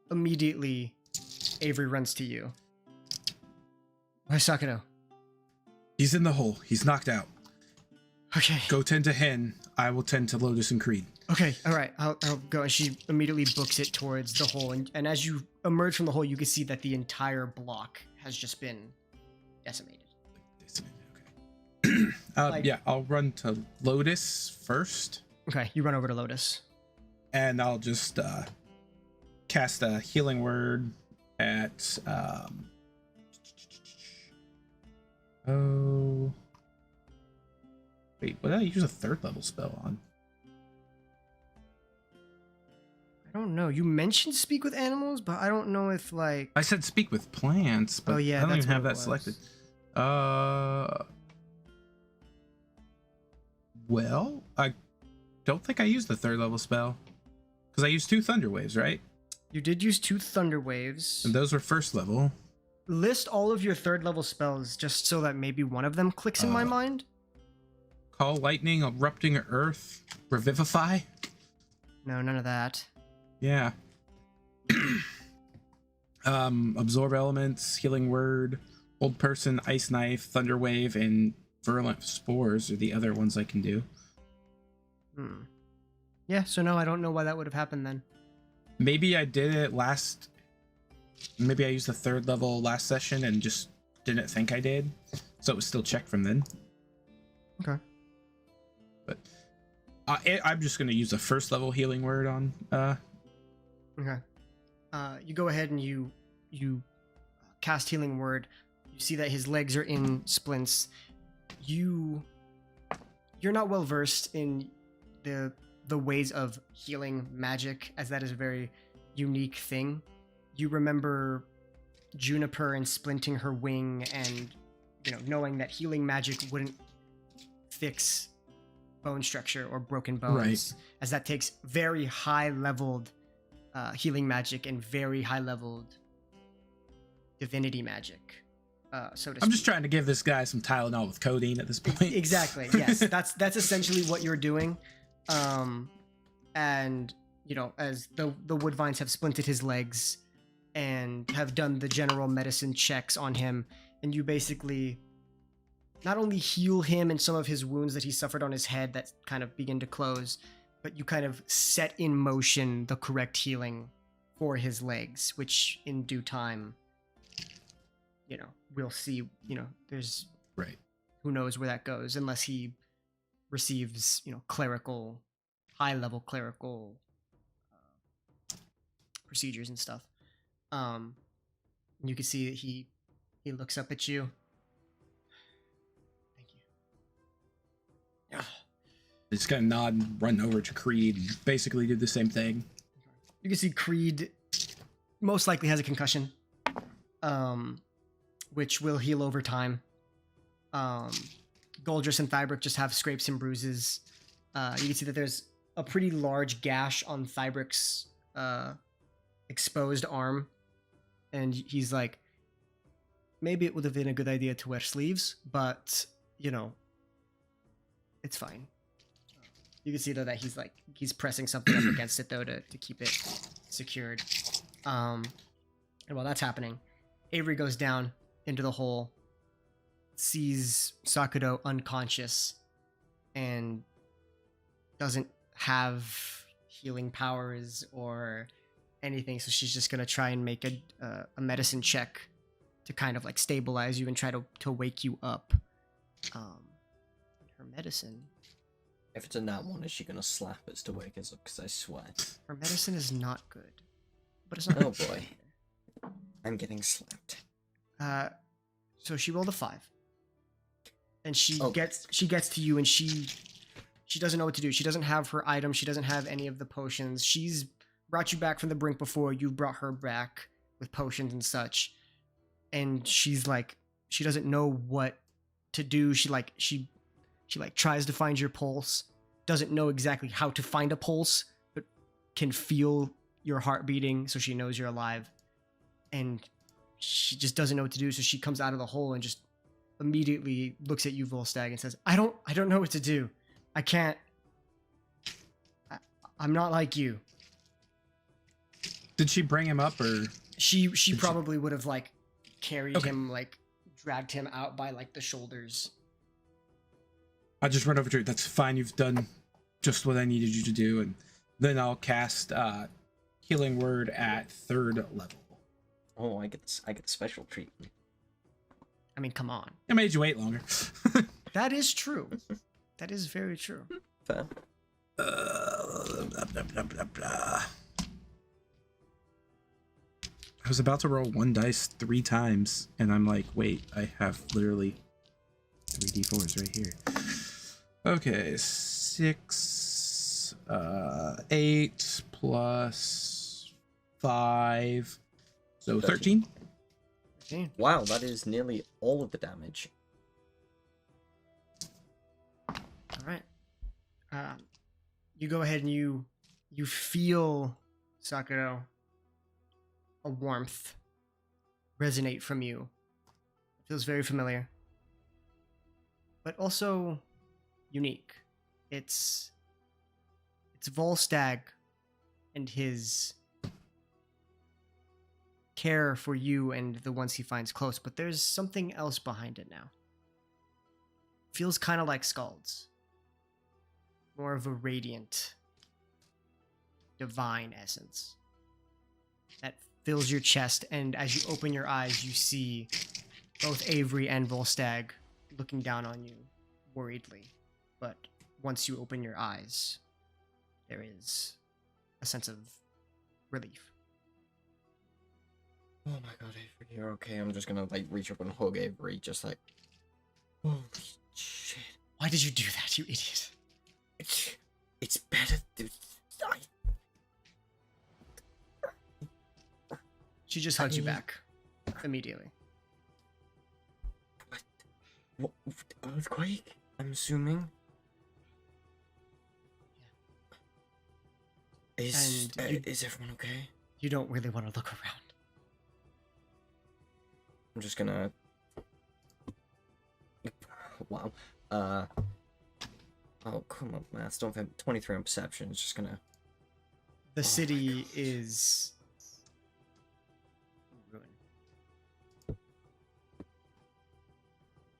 immediately Avery runs to you. Where's Sakuro?
He's in the hole. He's knocked out.
Okay.
Go tend to Hen. I will tend to Lotus and Creed.
Okay, all right. I'll go. And she immediately books it towards the hole. And as you emerge from the hole, you can see that the entire block has just been decimated.
Okay. Yeah, I'll run to Lotus first.
Okay, you run over to Lotus.
And I'll just cast a healing word at... Oh... Wait, what did I use a 3rd level spell on?
I don't know. You mentioned speak with animals, but I don't know if, like...
I said speak with plants, but I don't even have that selected. Well, I don't think I used the 3rd level spell. Because I used 2 Thunder Waves, right?
You did use 2 Thunder Waves.
And those were 1st level.
List all of your 3rd level spells just so that maybe one of them clicks in my mind.
Call Lightning, Erupting Earth, Revivify?
No, none of that.
Yeah. Absorb Elements, Healing Word, Old Person, Ice Knife, Thunder Wave, and Virulent Spores are the other ones I can do.
Yeah, so no, I don't know why that would have happened then.
Maybe I did it last... Maybe I used the 3rd level last session and just didn't think I did. So it was still checked from then.
Okay.
But I'm just going to use a 1st level healing word on...
Okay. You go ahead and you cast healing word. You see that his legs are in splints. You're not well versed in the ways of healing magic, as that is a very unique thing. You remember Juniper and splinting her wing, and knowing that healing magic wouldn't fix bone structure or broken bones,
right,
as that takes very high leveled healing magic and very high leveled divinity magic. So to
I'm just
speak.
trying to give this guy some Tylenol with codeine at this point.
Exactly. Yes, that's essentially what you're doing. And as the Woodvines have splinted his legs and have done the general medicine checks on him, and you basically not only heal him and some of his wounds that he suffered on his head that kind of begin to close, but you kind of set in motion the correct healing for his legs, which in due time, we'll see. There's
right.
Who knows where that goes, unless he receives, high-level clerical procedures and stuff. You can see that he looks up at you. Thank you.
Just gonna nod and run over to Creed and basically do the same thing.
You can see Creed most likely has a concussion, which will heal over time. Goldress and Thybrick just have scrapes and bruises. You can see that there's a pretty large gash on Thybrick's exposed arm, and he's like, maybe it would have been a good idea to wear sleeves, but it's fine. You can see though that he's pressing something up against it though to keep it secured. And while that's happening, Avery goes down into the hole, sees Sakudo unconscious, and doesn't have healing powers or anything, so she's just gonna try and make a medicine check to kind of like stabilize you and try to wake you up. Her medicine.
If it's a nat one, is she gonna slap us to wake us up? Because I swear.
Her medicine is not good, but it's not.
Oh boy, I'm getting slapped.
So she rolled a 5, and she
Oh.
gets to you, and she doesn't know what to do. She doesn't have her item. She doesn't have any of the potions. She's brought you back from the brink before. You brought her back with potions and such, and she's like, she doesn't know what to do. She tries to find your pulse, doesn't know exactly how to find a pulse, but can feel your heart beating, so she knows you're alive. And she just doesn't know what to do, so she comes out of the hole and just immediately looks at you, Volstagg, and says, I don't know what to do. I can't. I'm not like you.
Did she bring him up, or
She probably would have like carried
Okay.
him, like dragged him out by like the shoulders.
I just run over to her? That's fine. You've done just what I needed you to do, and then I'll cast Healing Word at 3rd level.
Oh, I get special treatment.
I mean, come on.
I made you wait longer.
That is true. That is very true.
Fair.
Blah, blah, blah, blah, blah. I was about to roll 1 dice 3 times, and I'm like, wait, I have literally 3 d4s right here. Okay, 6, 8 plus 5, so 13.
Okay.
Wow, that is nearly all of the damage.
All right. You go ahead and you feel, Sakuro, a warmth resonate from you. It feels very familiar, but also unique. It's Volstagg and his care for you and the ones he finds close, but there's something else behind it now. Feels kind of like Scald's. More of a radiant, divine essence that fills your chest, and as you open your eyes, you see both Avery and Volstagg looking down on you worriedly. But once you open your eyes, there is a sense of relief.
Oh my god, Avery, you're okay. I'm just gonna like reach up and hug Avery, just like, holy shit.
Why did you do that, you idiot?
It's better to die.
She just hugs you back immediately.
What? Earthquake? I'm assuming. Is everyone okay?
You don't really want to look around.
I'm just gonna. Wow. Oh, come on, maths. Don't have 23 on perception. It's just gonna.
The city is ruined.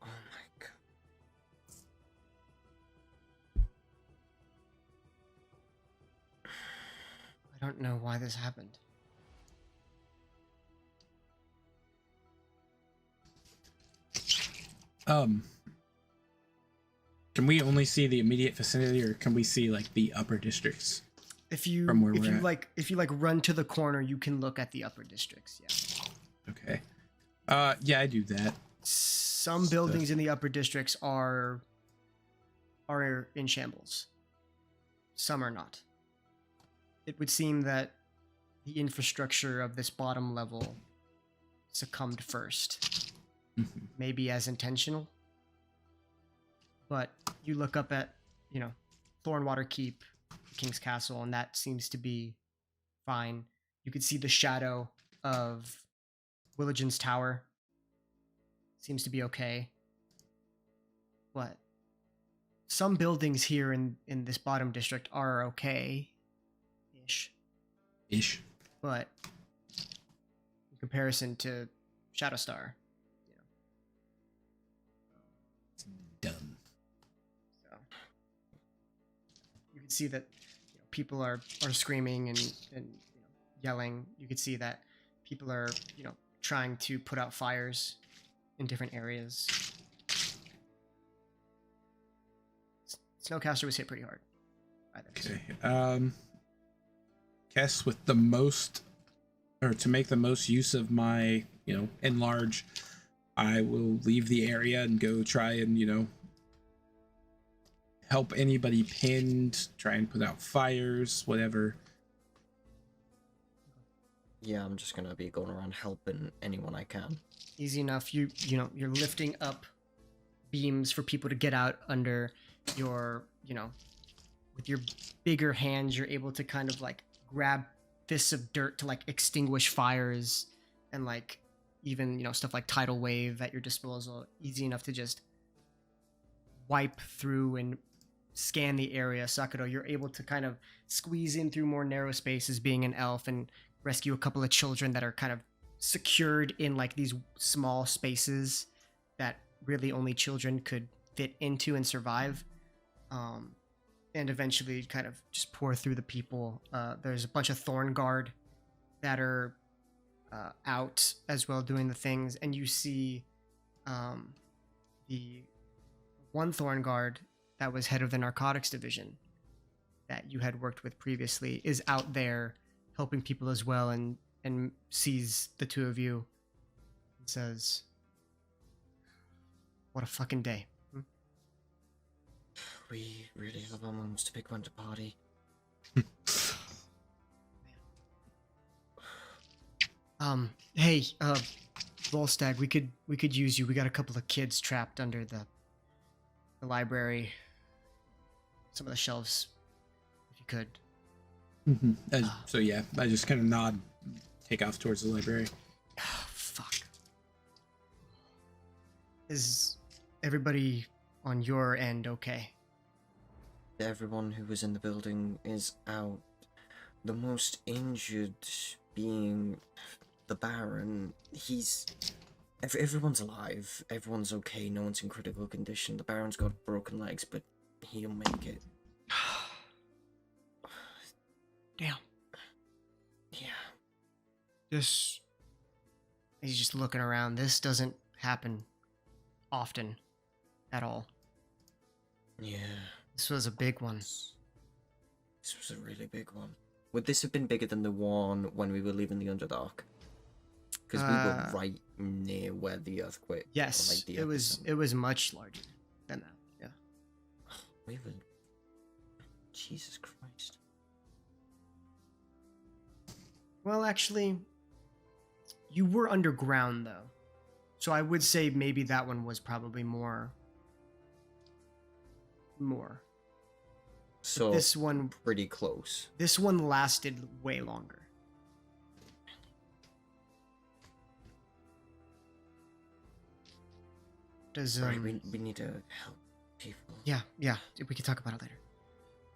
Oh my god.
I don't know why this happened.
Can we only see the immediate vicinity, or can we see like the upper districts?
If you
From where we're at.
if you run to the corner, you can look at the upper districts. Yeah.
Okay. Yeah, I do that.
Some buildings in the upper districts are in shambles. Some are not. It would seem that the infrastructure of this bottom level succumbed first.
Mhm.
Maybe as intentional. But you look up at, Thornwater Keep, King's Castle, and that seems to be fine. You could see the shadow of Willigen's Tower. Seems to be okay. But some buildings here in this bottom district are okay-ish.
Ish.
but in comparison to Shadowstar, you know,
It's done.
so you can see that people are screaming and yelling. You can see that people are trying to put out fires in different areas. Snowcaster was hit pretty hard by this.
Okay. Guess with the most, or to make the most use of my, enlarge, I will leave the area and go try and, help anybody pinned, try and put out fires, whatever.
Yeah, I'm just gonna be going around helping anyone I can.
Easy enough. You're lifting up beams for people to get out under your, with your bigger hands, you're able to kind of like grab fists of dirt to like extinguish fires, and like even stuff like tidal wave at your disposal. Easy enough to just wipe through and scan the area. Sakura, you're able to kind of squeeze in through more narrow spaces being an elf and rescue a couple of children that are kind of secured in like these small spaces that really only children could fit into and survive. And eventually kind of just pour through the people. There's a bunch of Thorn Guard that are out as well doing the things, and you see the one Thorn Guard that was head of the narcotics division that you had worked with previously is out there helping people as well, and sees the two of you and says, "What a fucking day."
We really have our mums to pick one to party.
Hey, Volstagg, we could use you. We got a couple of kids trapped under the library. Some of the shelves, if you could.
Mm-hmm. So yeah, I just kind of nod, take off towards the library.
Oh, fuck. Is everybody on your end okay?
Everyone who was in the building is out. The most injured being the Baron. Everyone's alive. Everyone's okay. No one's in critical condition. The Baron's got broken legs, but he'll make it.
Damn.
Yeah.
He's just looking around. This doesn't happen often at all.
Yeah.
This was a big one.
This was a really big one. Would this have been bigger than the one when we were leaving the Underdark? Because we were right near where the earthquake.
Yes,
like the
it was much larger than that. Yeah.
We were. Jesus Christ.
Well, actually, you were underground though, so I would say maybe that one was probably more.
So
this one
pretty close.
This one lasted way longer. Does
Right, we need to help people.
Yeah, we can talk about it later.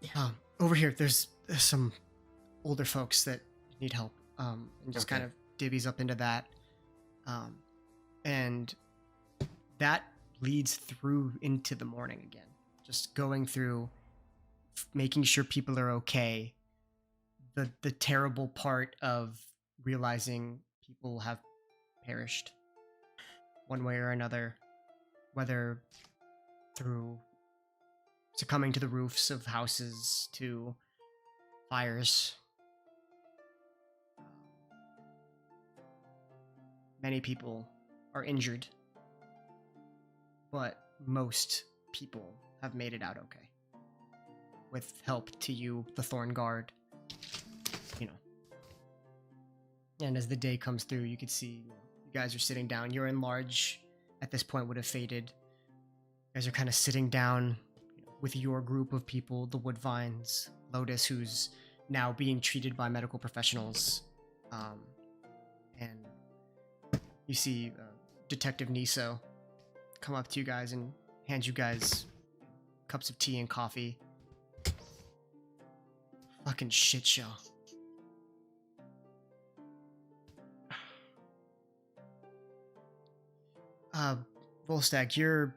Yeah.
Over here, there's some older folks that need help. And just
Okay.
kind of divvies up into that. And that leads through into the morning again. Just going through, making sure people are okay. The terrible part of realizing people have perished one way or another, whether through succumbing to the roofs of houses, to fires. Many people are injured, but most people have made it out okay. With help to you, the Thorn Guard, And as the day comes through, you can see you guys are sitting down. Your enlarge at this point would have faded. You guys are kind of sitting down with your group of people, the Woodvines, Lotus, who's now being treated by medical professionals, and you see Detective Niso come up to you guys and hand you guys cups of tea and coffee. Fucking shit show. Uh, Volstagg, you're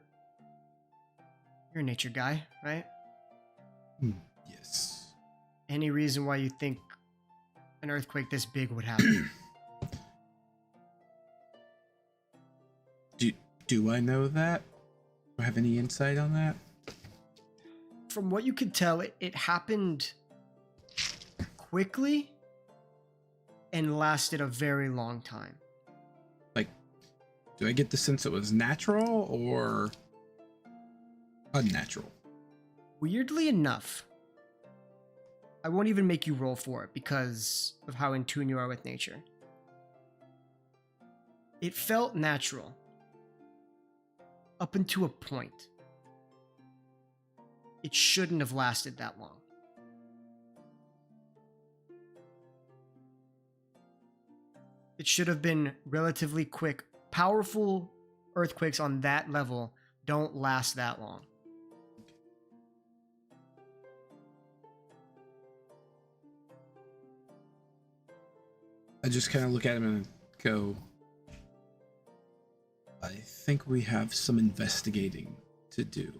a nature guy, right?
Yes.
Any reason why you think an earthquake this big would happen?
Do I know that? Do I have any insight on that?
From what you could tell, it happened quickly and lasted a very long time.
Like, do I get the sense it was natural or unnatural?
Weirdly enough, I won't even make you roll for it because of how in tune you are with nature. It felt natural. Up until a point. It shouldn't have lasted that long. It should have been relatively quick. Powerful earthquakes on that level don't last that long.
I just kind of look at him and go, I think we have some investigating to do.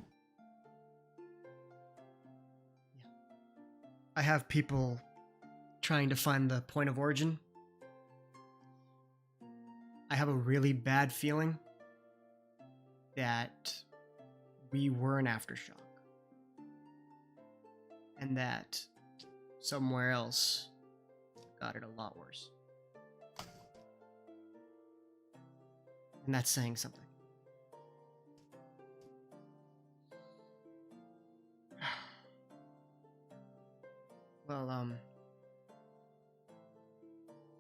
I have people trying to find the point of origin. I have a really bad feeling that we were an aftershock. And that somewhere else got it a lot worse. And that's saying something. Well,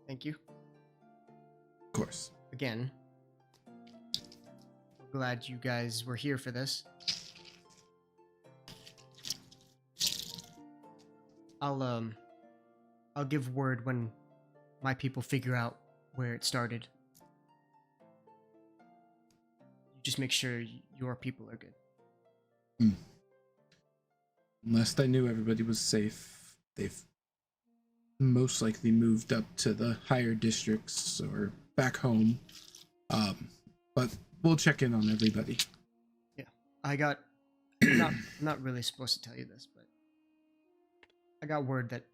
thank you.
Of course.
Again. Glad you guys were here for this. I'll give word when my people figure out where it started. You just make sure your people are good.
Last I knew, everybody was safe. They've most likely moved up to the higher districts or back home. But we'll check in on everybody.
Yeah, I'm not really supposed to tell you this, but I got word that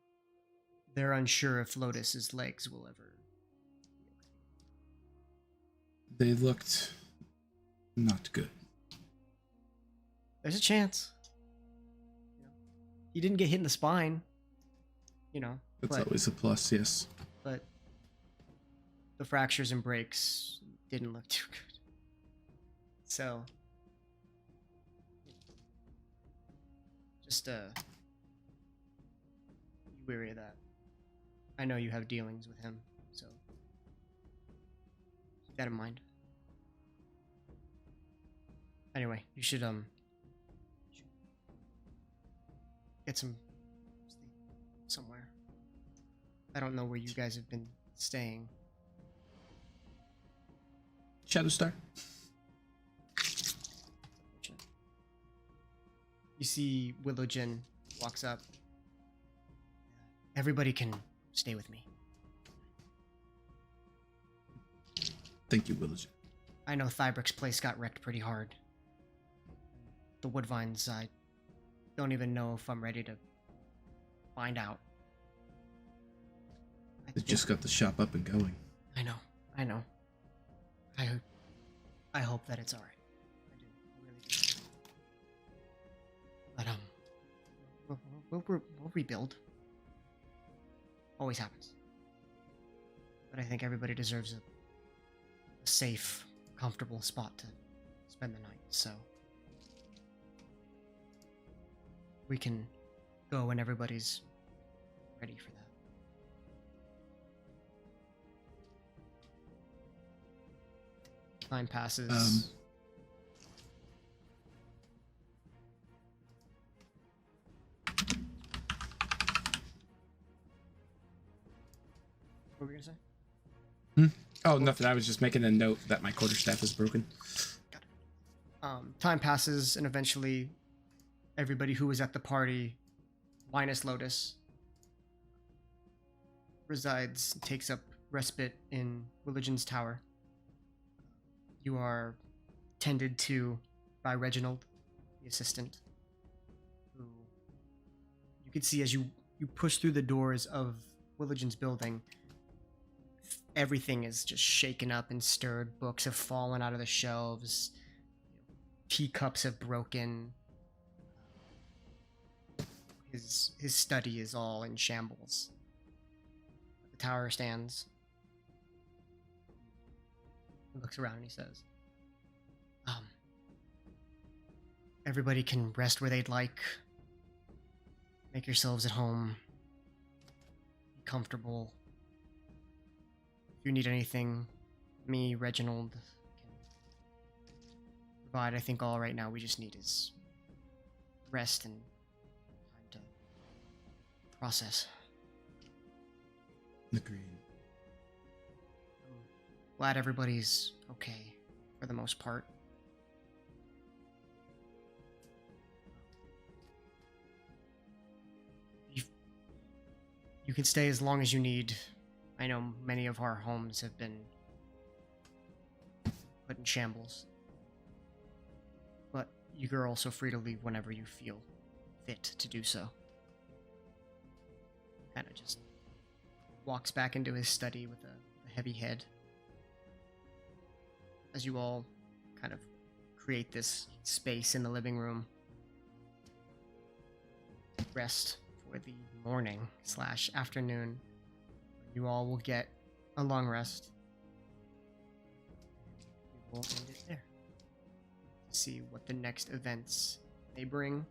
they're unsure if Lotus's legs will ever.
They looked not good.
There's a chance. He didn't get hit in the spine.
That's always a plus, yes.
But the fractures and breaks didn't look too good. So, just be wary of that. I know you have dealings with him, so keep that in mind. Anyway, you should get some sleep somewhere. I don't know where you guys have been staying.
Shadowstar.
You see Willowgen walks up. Everybody can stay with me.
Thank you, Willowgen.
I know Thybrook's place got wrecked pretty hard. The Woodvines, I don't even know if I'm ready to find out.
They just got the shop up and going.
I know. I hope that it's alright. I do. I really do. But we'll rebuild. Always happens. But I think everybody deserves a safe, comfortable spot to spend the night, so we can go when everybody's ready for that. Time passes. What were we gonna say?
Oh, nothing. I was just making a note that my quarterstaff is broken.
Got it. Time passes, and eventually, everybody who was at the party, minus Lotus, takes up respite in Religion's Tower. You are tended to by Reginald, the assistant, who you could see as you push through the doors of Willigen's building, everything is just shaken up and stirred. Books have fallen out of the shelves. Teacups have broken. His study is all in shambles. The tower stands. He looks around and he says, everybody can rest where they'd like. Make yourselves at home. Be comfortable. If you need anything, me, Reginald, can provide. I think all right now we just need is rest and time to process.
Agreed.
I'm glad everybody's okay for the most part. You can stay as long as you need. I know many of our homes have been put in shambles. But you're also free to leave whenever you feel fit to do so. Kind of just walks back into his study with a heavy head. As you all kind of create this space in the living room. Rest for the morning/afternoon. You all will get a long rest. We will end it there. See what the next events may bring.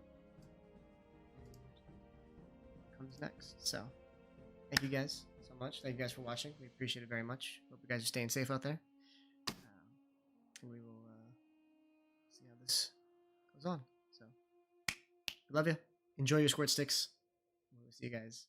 What comes next. So, thank you guys so much. Thank you guys for watching. We appreciate it very much. Hope you guys are staying safe out there. We will see how this goes on. So, we love you. Enjoy your squirt sticks. We'll see you guys